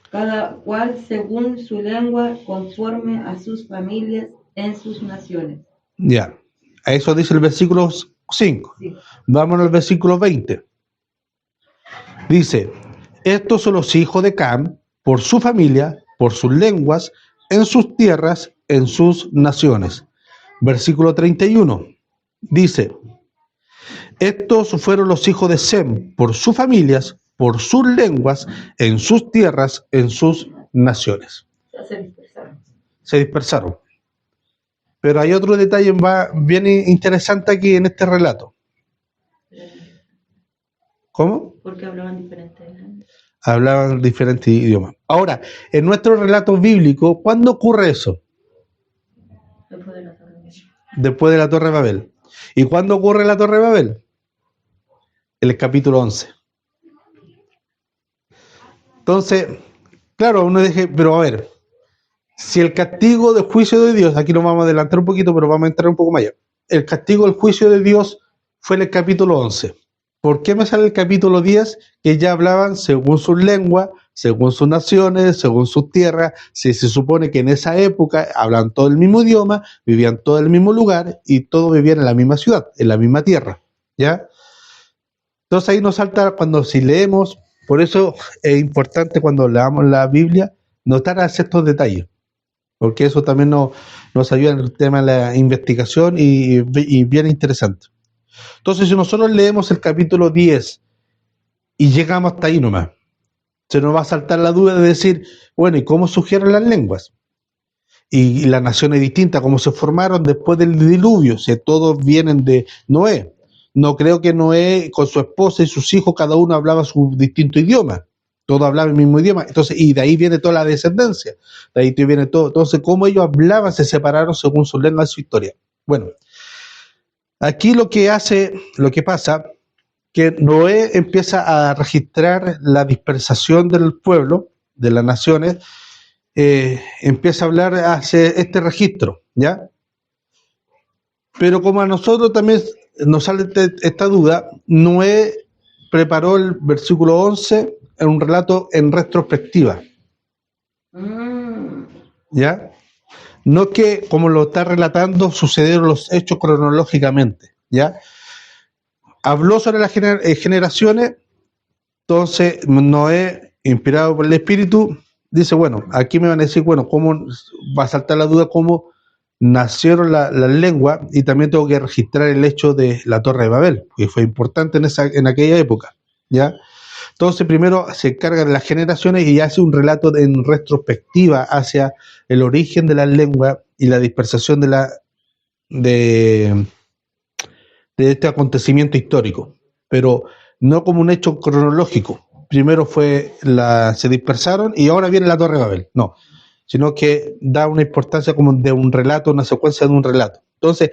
Speaker 2: cada cual según su lengua, conforme a sus familias en sus naciones.
Speaker 1: Ya, a eso dice el versículo 5. Sí. Vamos al versículo 20. Dice, estos son los hijos de Cam, por su familia, por sus lenguas, en sus tierras, en sus naciones. Versículo 31 dice: estos fueron los hijos de Sem, por sus familias, por sus lenguas, en sus tierras, en sus naciones.
Speaker 2: Se dispersaron.
Speaker 1: Se dispersaron. Pero hay otro detalle bien interesante aquí en este relato. ¿Cómo?
Speaker 2: Porque hablaban diferentes lenguas.
Speaker 1: Hablaban diferentes idiomas. Ahora, en nuestro relato bíblico, ¿cuándo ocurre eso?
Speaker 2: Después de la Torre de Babel.
Speaker 1: Después de la Torre de Babel. ¿Y cuándo ocurre la Torre de Babel? En el capítulo 11. Entonces, claro, uno dice, pero a ver, si el castigo del juicio de Dios, aquí nos vamos a adelantar un poquito, pero vamos a entrar un poco más allá. El castigo del juicio de Dios fue en el capítulo 11. ¿Por qué me sale el capítulo 10? Que ya hablaban según sus lenguas, según sus naciones, según sus tierras. Si se supone que en esa época hablan todo el mismo idioma, vivían todo en el mismo lugar y todos vivían en la misma ciudad, en la misma tierra. ¿Ya? Entonces ahí nos salta cuando si leemos, por eso es importante cuando leamos la Biblia, notar estos detalles, porque eso también nos ayuda en el tema de la investigación y bien interesante. Entonces si nosotros leemos el capítulo 10 y llegamos hasta ahí nomás, se nos va a saltar la duda de decir, bueno, ¿y cómo surgieron las lenguas? Y las naciones distintas, cómo se formaron después del diluvio, si todos vienen de Noé. No creo que Noé con su esposa y sus hijos, cada uno hablaba su distinto idioma. Todos hablaban el mismo idioma. Entonces, y de ahí viene toda la descendencia. De ahí viene todo. Entonces, cómo ellos hablaban, se separaron según su lengua y su historia. Bueno, aquí lo que pasa, que Noé empieza a registrar la dispersación del pueblo, de las naciones, empieza a hablar, hace este registro, ¿ya? Pero como a nosotros también nos sale esta duda, Noé preparó el versículo 11 en un relato en retrospectiva. ¿Ya? No que, como lo está relatando, sucedieron los hechos cronológicamente. ¿Ya? Habló sobre las generaciones, entonces Noé, inspirado por el Espíritu, dice, bueno, aquí me van a decir, bueno, ¿cómo va a saltar la duda cómo nacieron las lenguas? Y también tengo que registrar el hecho de la Torre de Babel, que fue importante en aquella época, ¿ya? Entonces primero se encarga de las generaciones y hace un relato en retrospectiva hacia el origen de las lenguas y la dispersación de este acontecimiento histórico, pero no como un hecho cronológico. Primero se dispersaron y ahora viene la Torre de Babel, no, sino que da una importancia como de un relato, una secuencia de un relato. Entonces,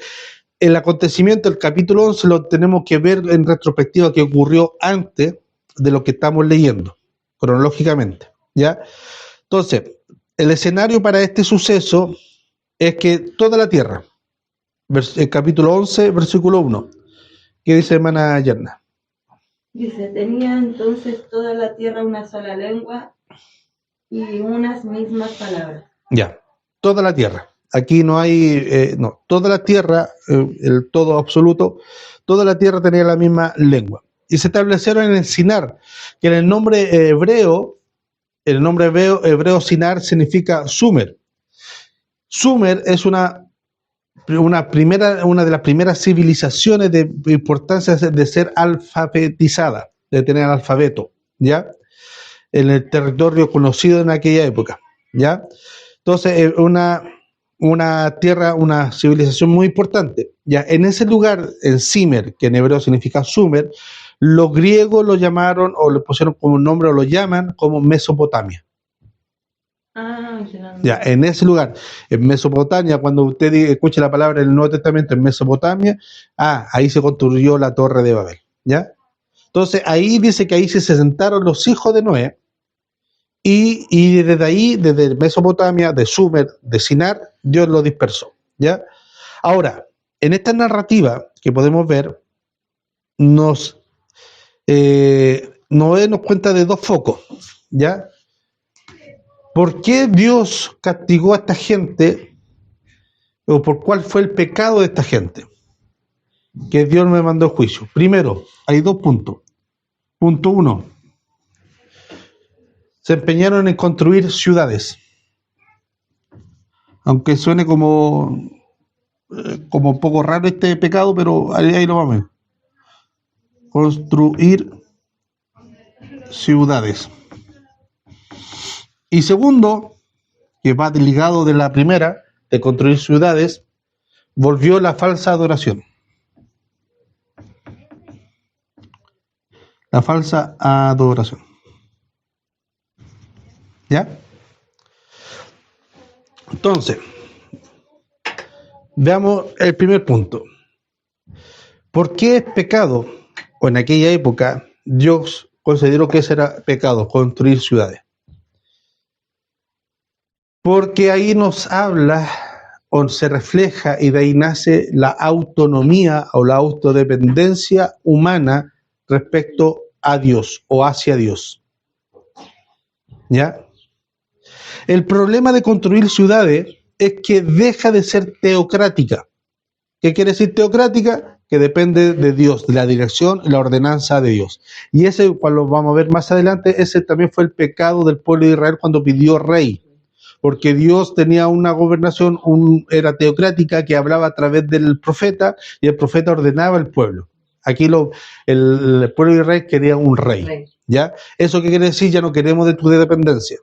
Speaker 1: el acontecimiento del capítulo 11 lo tenemos que ver en retrospectiva, que ocurrió antes de lo que estamos leyendo, cronológicamente, ¿ya? Entonces, el escenario para este suceso es que toda la tierra, el capítulo 11, versículo 1, ¿qué dice hermana Yerna?
Speaker 2: Dice, tenía entonces toda la tierra una sola lengua y unas mismas palabras.
Speaker 1: Ya, toda la tierra. Aquí no hay, toda la tierra, el todo absoluto, toda la tierra tenía la misma lengua. Y se establecieron en el Sinar, que en el nombre hebreo Sinar significa Sumer. Sumer es una de las primeras civilizaciones de importancia de ser alfabetizada, de tener alfabeto, ¿ya? En el territorio conocido en aquella época, ¿ya? Entonces, una tierra, una civilización muy importante. Ya en ese lugar, en Simer, que en hebreo significa Sumer, los griegos lo llamaron o le pusieron como nombre o lo llaman como Mesopotamia. Ya, en ese lugar, en Mesopotamia, cuando usted escuche la palabra en el Nuevo Testamento, en Mesopotamia, ahí se construyó la Torre de Babel, ¿ya? Entonces, ahí dice que ahí se sentaron los hijos de Noé, y desde ahí, desde Mesopotamia, de Sumer, de Sinar, Dios lo dispersó, ¿ya? Ahora, en esta narrativa que podemos ver, Noé nos cuenta de dos focos, ¿ya? ¿Por qué Dios castigó a esta gente? ¿O por cuál fue el pecado de esta gente? Que Dios me mandó juicio. Primero, hay dos puntos. Punto 1. Se empeñaron en construir ciudades. Aunque suene como un poco raro este pecado, pero ahí lo vamos a ver. Construir ciudades. Y segundo, que va ligado de la primera, de construir ciudades, volvió la falsa adoración. La falsa adoración. ¿Ya? Entonces, veamos el primer punto. ¿Por qué es pecado? O en aquella época, Dios consideró que ese era pecado, construir ciudades. Porque ahí nos habla o se refleja y de ahí nace la autonomía o la autodependencia humana respecto a Dios o hacia Dios. ¿Ya? El problema de construir ciudades es que deja de ser teocrática. ¿Qué quiere decir teocrática? Que depende de Dios, de la dirección y la ordenanza de Dios. Y ese, cuando vamos a ver más adelante, ese también fue el pecado del pueblo de Israel cuando pidió rey. Porque Dios tenía una gobernación, era teocrática, que hablaba a través del profeta, y el profeta ordenaba al pueblo. Aquí el pueblo de Israel quería un rey. ¿Ya? ¿Eso qué quiere decir? Ya no queremos de tu dependencia.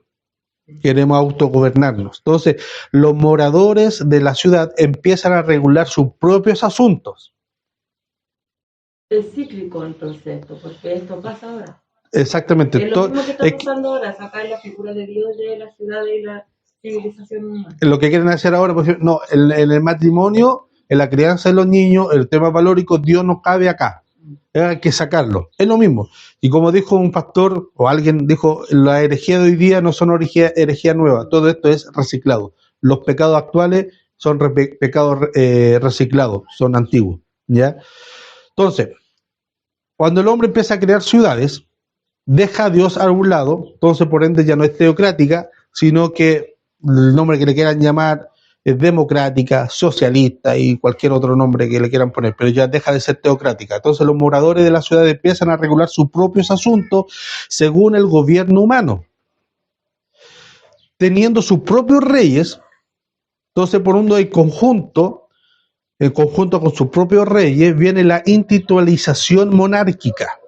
Speaker 1: Queremos autogobernarnos. Entonces, los moradores de la ciudad empiezan a regular sus propios asuntos.
Speaker 2: Es cíclico entonces esto, porque esto pasa ahora.
Speaker 1: Exactamente.
Speaker 2: Es lo mismo que está pasando ahora, sacar la figura de Dios de la ciudad y la civilización humana.
Speaker 1: Lo que quieren hacer ahora, por ejemplo, no, en el matrimonio, en la crianza de los niños, el tema valórico, Dios no cabe acá. Hay que sacarlo. Es lo mismo. Y como dijo un pastor, o alguien dijo, la herejía de hoy día no son herejía nueva. Todo esto es reciclado. Los pecados actuales son pecados reciclados, son antiguos. ¿Ya? Entonces, cuando el hombre empieza a crear ciudades, deja a Dios a un lado, entonces por ende ya no es teocrática, sino que el nombre que le quieran llamar es democrática, socialista y cualquier otro nombre que le quieran poner, pero ya deja de ser teocrática. Entonces los moradores de la ciudad empiezan a regular sus propios asuntos según el gobierno humano, teniendo sus propios reyes. Entonces por un en conjunto con sus propios reyes, viene la institucionalización monárquica,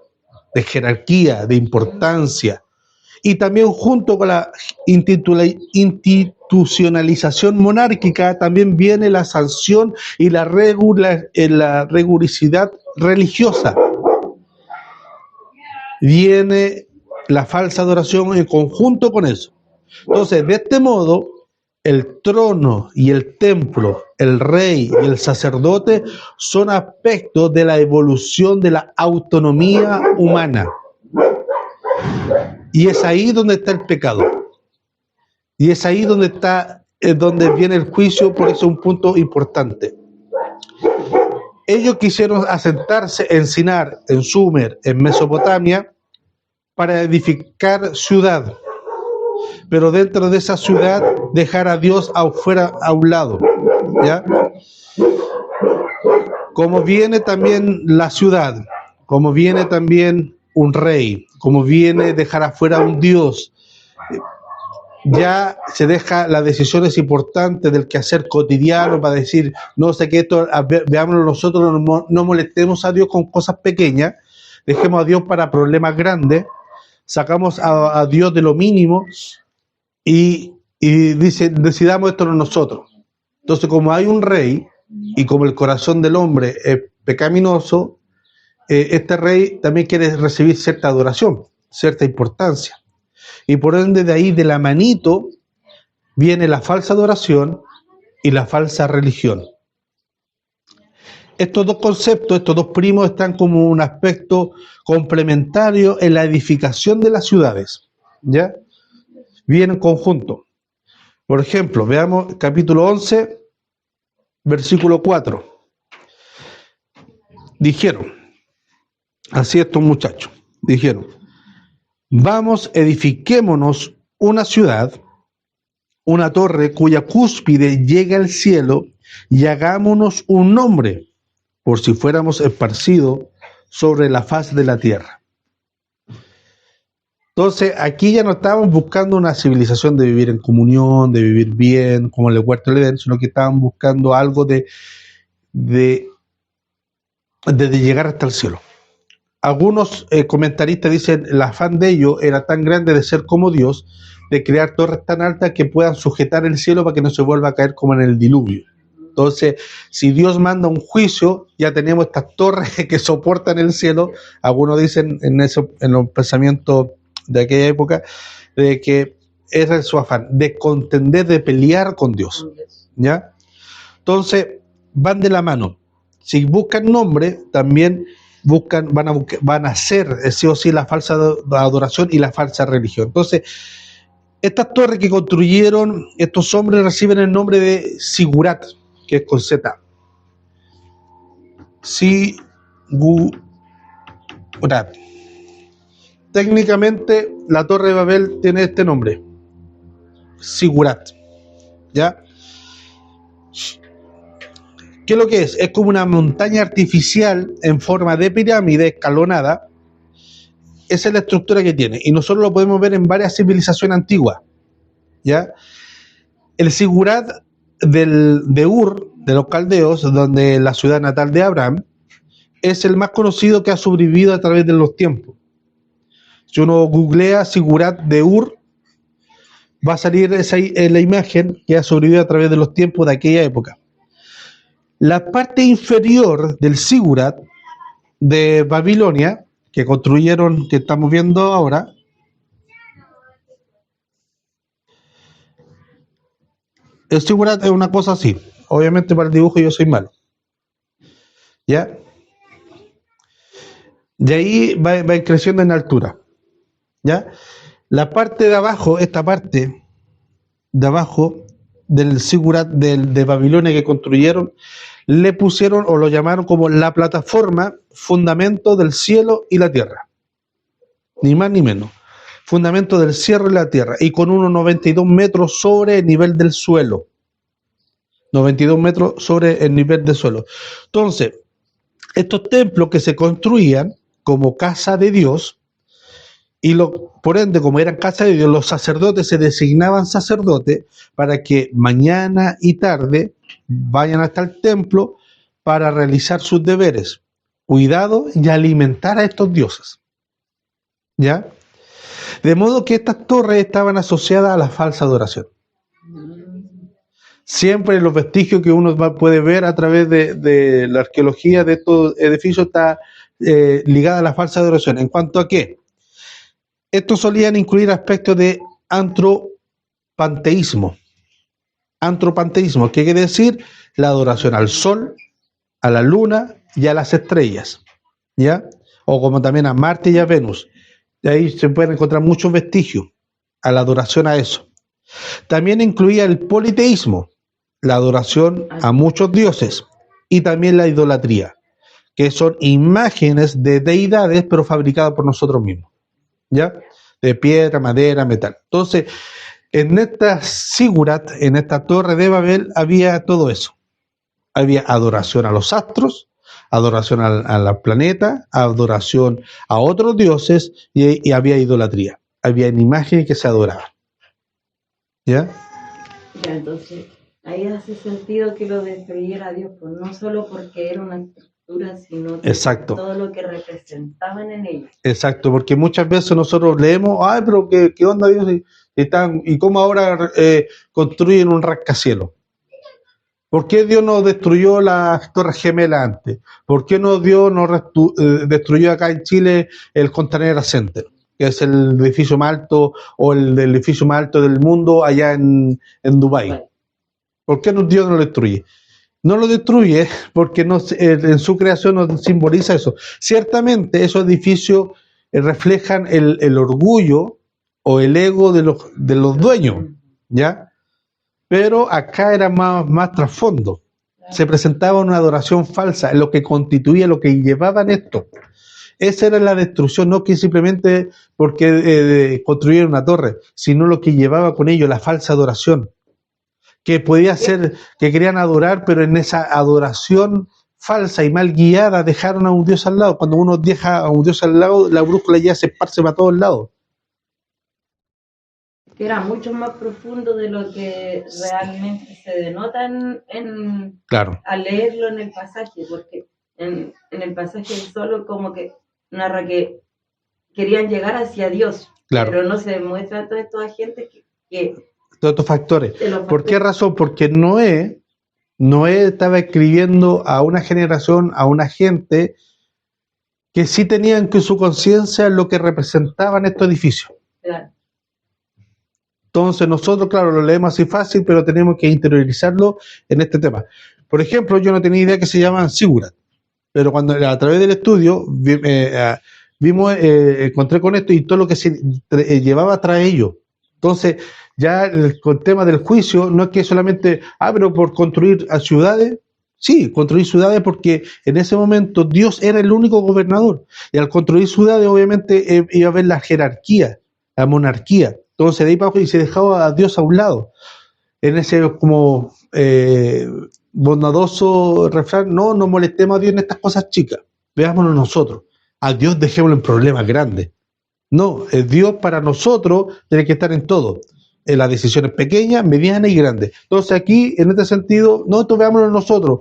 Speaker 1: de jerarquía, de importancia, y también junto con la institucionalización monárquica también viene la sanción y la rigurosidad religiosa. Viene la falsa adoración en conjunto con eso. Entonces, de este modo, el trono y el templo, el rey y el sacerdote son aspectos de la evolución de la autonomía humana. Y es ahí donde está el pecado. Y es ahí donde donde viene el juicio, por eso es un punto importante. Ellos quisieron asentarse en Sinar, en Sumer, en Mesopotamia, para edificar ciudad. Pero dentro de esa ciudad dejar a Dios afuera, a un lado. ¿Ya? Como viene también la ciudad, como viene también un rey, como viene dejar afuera a un Dios, ya se deja las decisiones importantes del quehacer cotidiano para decir, no sé qué, esto, veámoslo nosotros, no molestemos a Dios con cosas pequeñas, dejemos a Dios para problemas grandes, sacamos a Dios de lo mínimo y decidamos esto nosotros. Entonces, como hay un rey y como el corazón del hombre es pecaminoso, este rey también quiere recibir cierta adoración, cierta importancia. Y por ende de ahí, de la manito, viene la falsa adoración y la falsa religión. Estos dos conceptos, estos dos primos, están como un aspecto complementario en la edificación de las ciudades. ¿Ya? Vienen en conjunto. Por ejemplo, veamos capítulo 11, versículo 4. Dijeron, así estos muchachos, dijeron, vamos, edifiquémonos una ciudad, una torre cuya cúspide llega al cielo, y hagámonos un nombre, por si fuéramos esparcidos sobre la faz de la tierra. Entonces, aquí ya no estaban buscando una civilización de vivir en comunión, de vivir bien, como en el huerto del Edén, sino que estaban buscando algo de, de llegar hasta el cielo. Algunos comentaristas dicen el afán de ellos era tan grande de ser como Dios, de crear torres tan altas que puedan sujetar el cielo para que no se vuelva a caer como en el diluvio. Entonces, si Dios manda un juicio, ya tenemos estas torres que soportan el cielo. Algunos dicen en los pensamientos de aquella época, de que ese es su afán, de contender, de pelear con Dios. ¿Ya? Entonces, van de la mano. Si buscan nombre, también van a hacer sí o sí la falsa adoración y la falsa religión. Entonces, estas torres que construyeron estos hombres reciben el nombre de Sigurat, que es con Z. Sigurat. Técnicamente, la Torre de Babel tiene este nombre, Sigurat. ¿Ya? ¿Qué es lo que es? Es como una montaña artificial en forma de pirámide escalonada. Esa es la estructura que tiene. Y nosotros lo podemos ver en varias civilizaciones antiguas. ¿Ya? El Sigurat de Ur, de los caldeos, donde la ciudad natal de Abraham, es el más conocido que ha sobrevivido a través de los tiempos. Si uno googlea Sigurat de Ur, va a salir la imagen que ha sobrevivido a través de los tiempos de aquella época. La parte inferior del Sigurat de Babilonia, que construyeron, que estamos viendo ahora, el Sigurat es una cosa así. Obviamente para el dibujo yo soy malo. ¿Ya? De ahí va creciendo en altura. ¿Ya? La parte de abajo, esta parte de abajo del Sigurat de Babilonia que construyeron, le pusieron o lo llamaron como la plataforma, fundamento del cielo y la tierra. Ni más ni menos. Fundamento del cielo y la tierra. Y con unos 92 metros sobre el nivel del suelo. 92 metros sobre el nivel del suelo. Entonces, estos templos que se construían como casa de Dios, y por ende, como eran casa de Dios, los sacerdotes se designaban sacerdotes para que mañana y tarde vayan hasta el templo para realizar sus deberes, cuidado y alimentar a estos dioses. ¿Ya? De modo que estas torres estaban asociadas a la falsa adoración. Siempre los vestigios que uno puede ver a través de la arqueología de estos edificios está ligada a la falsa adoración. ¿En cuanto a qué? Estos solían incluir aspectos de antropanteísmo. Antropanteísmo, ¿qué quiere decir? La adoración al sol, a la luna y a las estrellas, ¿ya? O como también a Marte y a Venus. De ahí se pueden encontrar muchos vestigios a la adoración a eso. También incluía el politeísmo, la adoración a muchos dioses, y también la idolatría, que son imágenes de deidades, pero fabricadas por nosotros mismos, ¿ya? De piedra, madera, metal. Entonces, en esta Sigurat, en esta torre de Babel, había todo eso. Había adoración a los astros, adoración a la planeta, adoración a otros dioses, y había idolatría. Había imágenes que se adoraban. ¿Ya?
Speaker 2: Ya, entonces, ahí hace sentido que lo destruyera Dios, pues no solo porque era una estructura, sino que todo lo que representaban en ella.
Speaker 1: Exacto, porque muchas veces nosotros leemos, ay, pero ¿qué onda Dios? ¿Y cómo ahora construyen un rascacielos? ¿Por qué Dios no destruyó las Torres Gemelas antes? ¿Por qué Dios no destruyó acá en Chile el Costanera Center, que es el edificio más alto o el edificio más alto del mundo allá en Dubái? ¿Por qué Dios no lo destruye? No lo destruye porque en su creación nos simboliza eso. Ciertamente esos edificios reflejan el orgullo o el ego de los dueños, ¿ya? Pero acá era más trasfondo. Se presentaba una adoración falsa, en lo que constituía, lo que llevaban esto. Esa era la destrucción, no que simplemente porque construyeron una torre, sino lo que llevaba con ello, la falsa adoración. Que podía ser, que querían adorar, pero en esa adoración falsa y mal guiada dejaron a un Dios al lado. Cuando uno deja a un Dios al lado, la brújula ya se esparce para todos lados.
Speaker 2: que era mucho más profundo de lo que realmente se denota
Speaker 1: Claro,
Speaker 2: al leerlo en el pasaje, porque en el pasaje solo como que narra que querían llegar hacia Dios,
Speaker 1: claro.
Speaker 2: pero no se muestra toda esta gente que
Speaker 1: Todos estos factores.
Speaker 2: de los
Speaker 1: ¿Por qué
Speaker 2: factores.
Speaker 1: razón? Porque Noé estaba escribiendo a una generación, a una gente que sí tenían que su conciencia lo que representaban estos edificios.
Speaker 2: Claro,
Speaker 1: Entonces nosotros, claro, lo leemos así fácil, pero tenemos que interiorizarlo en este tema. Por ejemplo, yo no tenía idea que se llamaban Sigurat, pero cuando a través del estudio vimos, encontré con esto y todo lo que se llevaba tras ello. Entonces, ya el tema del juicio no es que solamente, pero por construir a ciudades, sí, construir ciudades porque en ese momento Dios era el único gobernador. Y al construir ciudades, obviamente, iba a haber la jerarquía, la monarquía. Entonces, de ahí para abajo y se dejaba a Dios a un lado. En ese como bondadoso refrán, no molestemos a Dios en estas cosas chicas, veámonos nosotros. A Dios dejémoslo en problemas grandes. No, el Dios para nosotros tiene que estar en todo, en las decisiones pequeñas, medianas y grandes. Entonces aquí, en este sentido, esto veámoslo nosotros.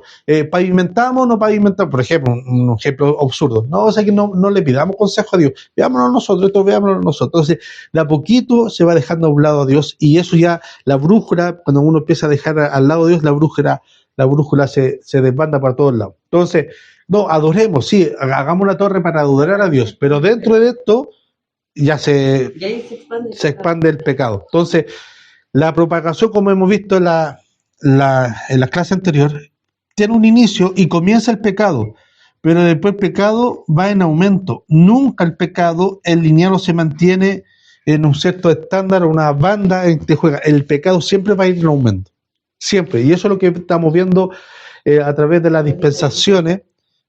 Speaker 1: ¿Pavimentamos o no pavimentamos? Por ejemplo, un ejemplo absurdo. No, o sea que no le pidamos consejo a Dios. Veámoslo nosotros, esto veámoslo nosotros. Entonces, de a poquito se va dejando a un lado a Dios y eso ya, la brújula, cuando uno empieza a dejar al lado de Dios, la brújula se desbanda para todos lados. Entonces, adoremos, sí, hagamos la torre para adorar a Dios, pero dentro de esto ya se expande el pecado. Entonces, la propagación, como hemos visto en la clase anterior, tiene un inicio y comienza el pecado, pero después el pecado va en aumento. Nunca el pecado, el lineal se mantiene en un cierto estándar o una banda en que juega. El pecado siempre va a ir en aumento. Siempre. Y eso es lo que estamos viendo a través de las dispensaciones,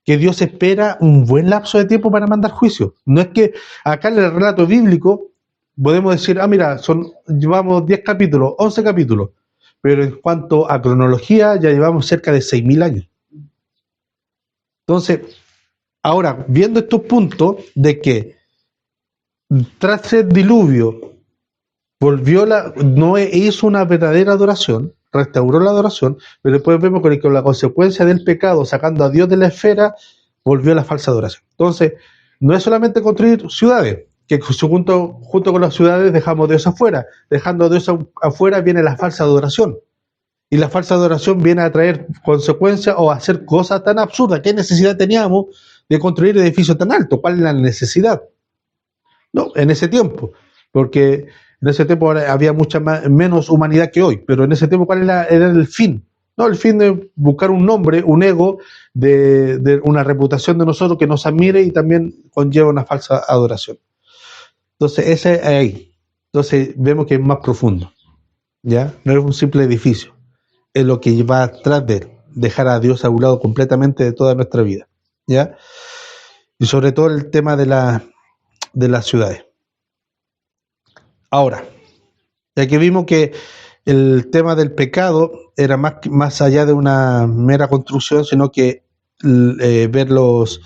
Speaker 1: que Dios espera un buen lapso de tiempo para mandar juicio. No es que acá en el relato bíblico podemos decir, mira, llevamos 10 capítulos, 11 capítulos, pero en cuanto a cronología ya llevamos cerca de 6.000 años. Entonces, ahora, viendo estos puntos de que tras el diluvio Noé hizo una verdadera adoración, restauró la adoración, pero después vemos que con la consecuencia del pecado, sacando a Dios de la esfera, volvió a la falsa adoración. Entonces, no es solamente construir ciudades, que junto con las ciudades dejamos a Dios afuera. Dejando a Dios afuera viene la falsa adoración. Y la falsa adoración viene a traer consecuencias o a hacer cosas tan absurdas. ¿Qué necesidad teníamos de construir edificios tan altos? ¿Cuál es la necesidad? No, en ese tiempo, porque en ese tiempo había menos humanidad que hoy, pero en ese tiempo, ¿cuál era el fin? No, el fin de buscar un nombre, un ego, de una reputación de nosotros que nos admire y también conlleva una falsa adoración. Entonces, ese es ahí. Entonces, vemos que es más profundo, ¿ya? No es un simple edificio, es lo que va atrás de él, dejar a Dios a un lado completamente de toda nuestra vida, ¿ya? Y sobre todo el tema de las ciudades. Ahora, ya que vimos que el tema del pecado era más allá de una mera construcción, sino que ver los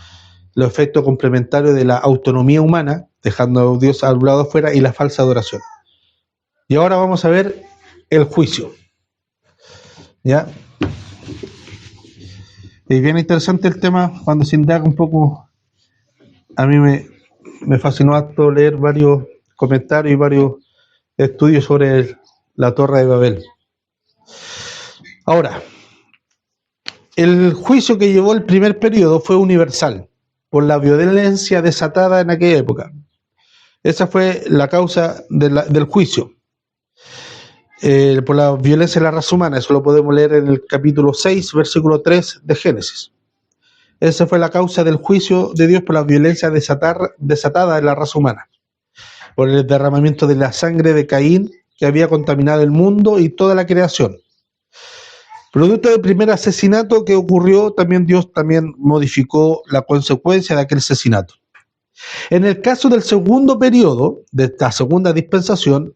Speaker 1: efectos complementarios de la autonomía humana, dejando a Dios al lado afuera, y la falsa adoración. Y ahora vamos a ver el juicio. ¿Ya? Es bien interesante el tema cuando se indaga un poco. A mí me fascinó harto leer varios comentarios y varios estudios sobre la Torre de Babel. Ahora, el juicio que llevó el primer periodo fue universal, por la violencia desatada en aquella época. Esa fue la causa del juicio, por la violencia de la raza humana. Eso lo podemos leer en el capítulo 6, versículo 3 de Génesis. Esa fue la causa del juicio de Dios por la violencia desatada en la raza humana, por el derramamiento de la sangre de Caín, que había contaminado el mundo y toda la creación. Producto del primer asesinato que ocurrió, Dios modificó la consecuencia de aquel asesinato. En el caso del segundo periodo, de esta segunda dispensación,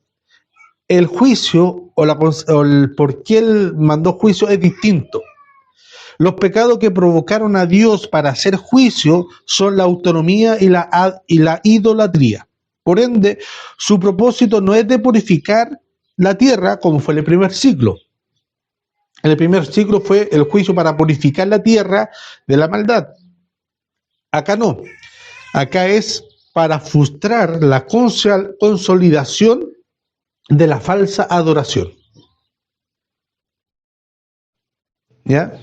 Speaker 1: el juicio o el por qué él mandó juicio es distinto. Los pecados que provocaron a Dios para hacer juicio son la autonomía y la idolatría. Por ende, su propósito no es de purificar la tierra como fue en el primer ciclo. En el primer ciclo fue el juicio para purificar la tierra de la maldad. Acá no. Acá es para frustrar la consolidación de la falsa adoración. ¿Ya?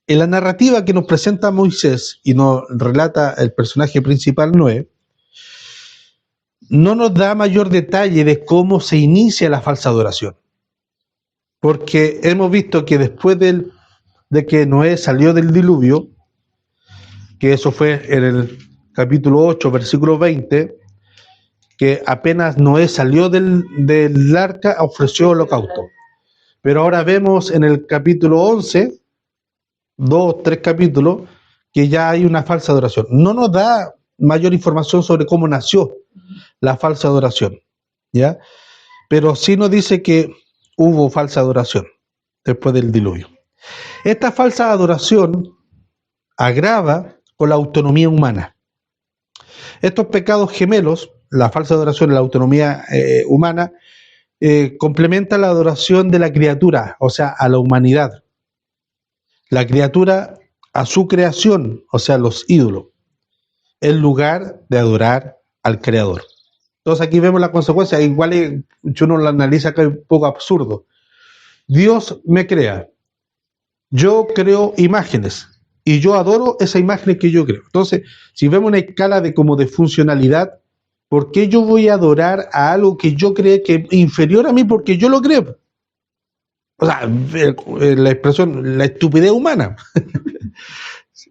Speaker 1: En la narrativa que nos presenta Moisés y nos relata el personaje principal Noé, no nos da mayor detalle de cómo se inicia la falsa adoración. Porque hemos visto que después de que Noé salió del diluvio, que eso fue en el capítulo 8, versículo 20, que apenas Noé salió del arca, ofreció holocausto. Pero ahora vemos en el capítulo 11, 2, 3 capítulos, que ya hay una falsa adoración. No nos da mayor información sobre cómo nació la falsa adoración, ¿ya? Pero sí nos dice que hubo falsa adoración después del diluvio. Esta falsa adoración agrava con la autonomía humana. Estos pecados gemelos, la falsa adoración y la autonomía humana, complementan la adoración de la criatura, o sea, a la humanidad. La criatura a su creación, o sea, los ídolos, en lugar de adorar al Creador. Entonces aquí vemos la consecuencia, igual si uno lo analiza que es un poco absurdo. Dios me crea, yo creo imágenes y yo adoro esa imagen que yo creo. Entonces, si vemos una escala de funcionalidad, ¿por qué yo voy a adorar a algo que yo creo que es inferior a mí porque yo lo creo? O sea, la expresión, la estupidez humana.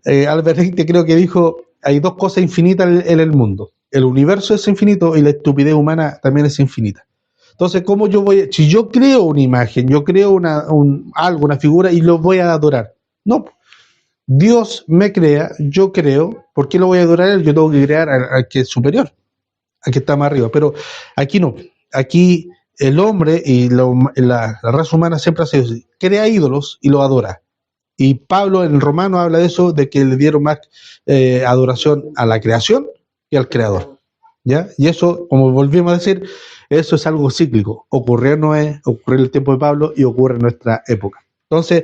Speaker 1: Albert Einstein creo que dijo, hay dos cosas infinitas en el mundo. El universo es infinito y la estupidez humana también es infinita. Entonces, ¿cómo yo si yo creo una imagen, yo creo algo, una figura y lo voy a adorar? No, Dios me crea, yo creo, ¿por qué lo voy a adorar? Yo tengo que crear al que es superior, al que está más arriba. Pero aquí no, aquí el hombre y la raza humana siempre hace eso, crea ídolos y lo adora. Y Pablo en el Romano habla de eso, de que le dieron más adoración a la creación que al creador, ¿ya? Y eso, como volvimos a decir, eso es algo cíclico. Ocurrió en Noé, ocurrió en el tiempo de Pablo y ocurre en nuestra época. Entonces,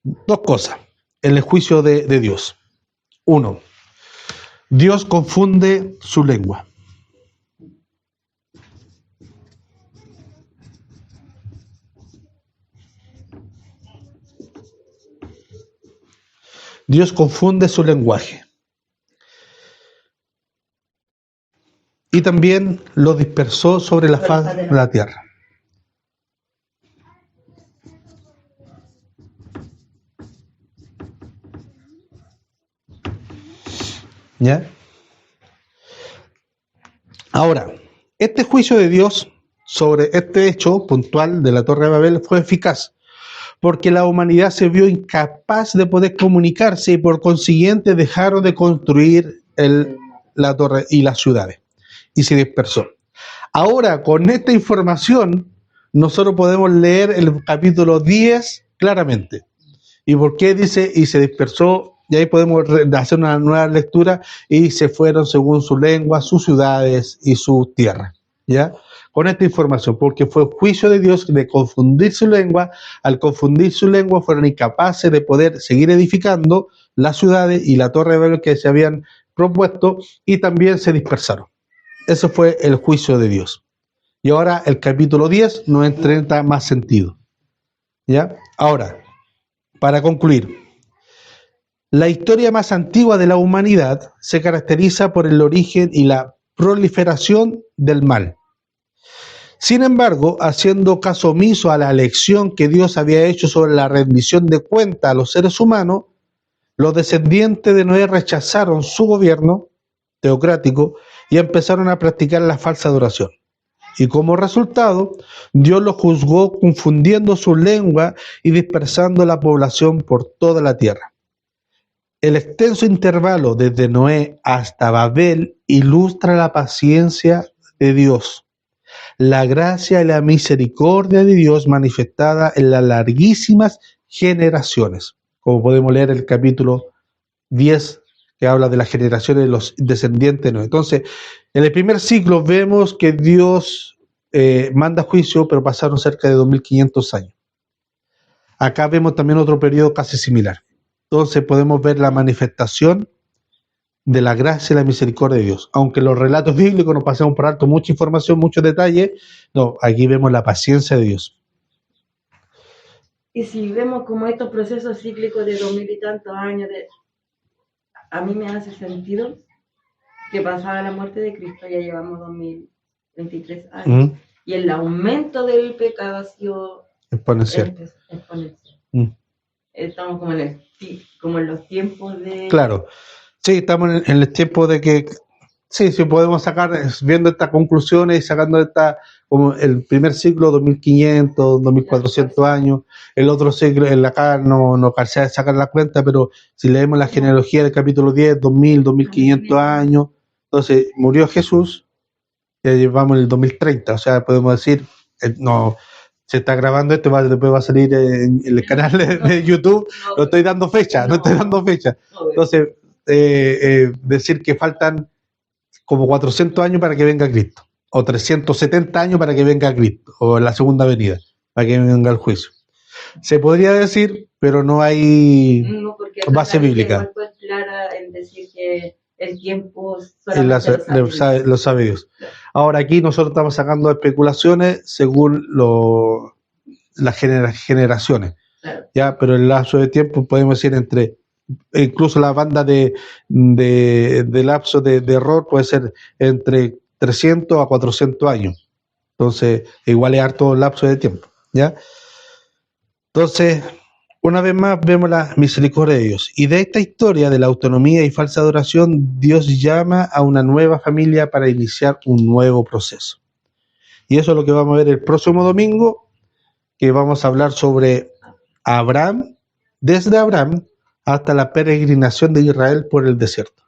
Speaker 1: dos cosas en el juicio de Dios. Uno, Dios confunde su lengua. Dios confunde su lenguaje. Y también lo dispersó sobre la faz de la tierra. ¿Ya? Ahora, este juicio de Dios sobre este hecho puntual de la Torre de Babel fue eficaz, porque la humanidad se vio incapaz de poder comunicarse y por consiguiente dejaron de construir la torre y las ciudades, y se dispersó. Ahora, con esta información, nosotros podemos leer el capítulo 10 claramente. ¿Y por qué dice y se dispersó? Y ahí podemos hacer una nueva lectura, y se fueron según su lengua, sus ciudades y su tierra, ¿ya? Con esta información, porque fue juicio de Dios de confundir su lengua. Al confundir su lengua fueron incapaces de poder seguir edificando las ciudades y la torre de Babel que se habían propuesto, y también se dispersaron. Ese fue el juicio de Dios. Y ahora el capítulo 10 nos entra más sentido, ¿ya? Ahora, para concluir, la historia más antigua de la humanidad se caracteriza por el origen y la proliferación del mal. Sin embargo, haciendo caso omiso a la elección que Dios había hecho sobre la rendición de cuentas a los seres humanos, los descendientes de Noé rechazaron su gobierno teocrático y empezaron a practicar la falsa adoración. Y como resultado, Dios los juzgó confundiendo su lengua y dispersando la población por toda la tierra. El extenso intervalo desde Noé hasta Babel ilustra la paciencia de Dios, la gracia y la misericordia de Dios manifestada en las larguísimas generaciones, como podemos leer el capítulo 10, que habla de las generaciones de los descendientes de Noé. Entonces, en el primer ciclo vemos que Dios manda juicio, pero pasaron cerca de 2500 años. Acá vemos también otro periodo casi similar. Entonces podemos ver la manifestación de la gracia y la misericordia de Dios. Aunque los relatos bíblicos nos pasamos por alto mucha información, muchos detalles, no, aquí vemos la paciencia de Dios.
Speaker 2: Y si vemos como estos procesos cíclicos de 2000 y tantos años, a mí me hace sentido que pasada la muerte de Cristo ya llevamos 2023 años, y el aumento del pecado ha sido
Speaker 1: exponencial.
Speaker 2: Estamos como en los tiempos de...
Speaker 1: Claro, sí, estamos en el tiempo de que, sí podemos sacar, viendo estas conclusiones y sacando como el primer ciclo, 2500, 2400 años, el otro ciclo, acá no alcancé a sacar la cuenta, pero si leemos la genealogía del capítulo 10, 2000, 2500 años, entonces murió Jesús, ya llevamos el 2030, o sea, podemos decir, no... Se está grabando esto, después va a salir en el canal de YouTube. No estoy dando fecha. Entonces, decir que faltan como 400 años para que venga Cristo, o 370 años para que venga Cristo, o la segunda venida, para que venga el juicio. Se podría decir, pero no hay base bíblica.
Speaker 2: No es clara en decir que el tiempo
Speaker 1: lo sabe Dios. Ahora aquí nosotros estamos sacando especulaciones según las generaciones, claro. Ya, pero el lapso de tiempo podemos decir incluso la banda de lapso de error puede ser entre 300 a 400 años. Entonces igual es harto lapso de tiempo, ¿ya? Entonces, una vez más vemos la misericordia de Dios. Y de esta historia de la autonomía y falsa adoración, Dios llama a una nueva familia para iniciar un nuevo proceso. Y eso es lo que vamos a ver el próximo domingo, que vamos a hablar sobre Abraham, desde Abraham hasta la peregrinación de Israel por el desierto.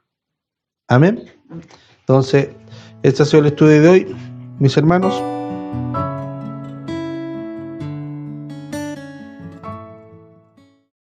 Speaker 1: Amén. Entonces, este ha sido el estudio de hoy, mis hermanos.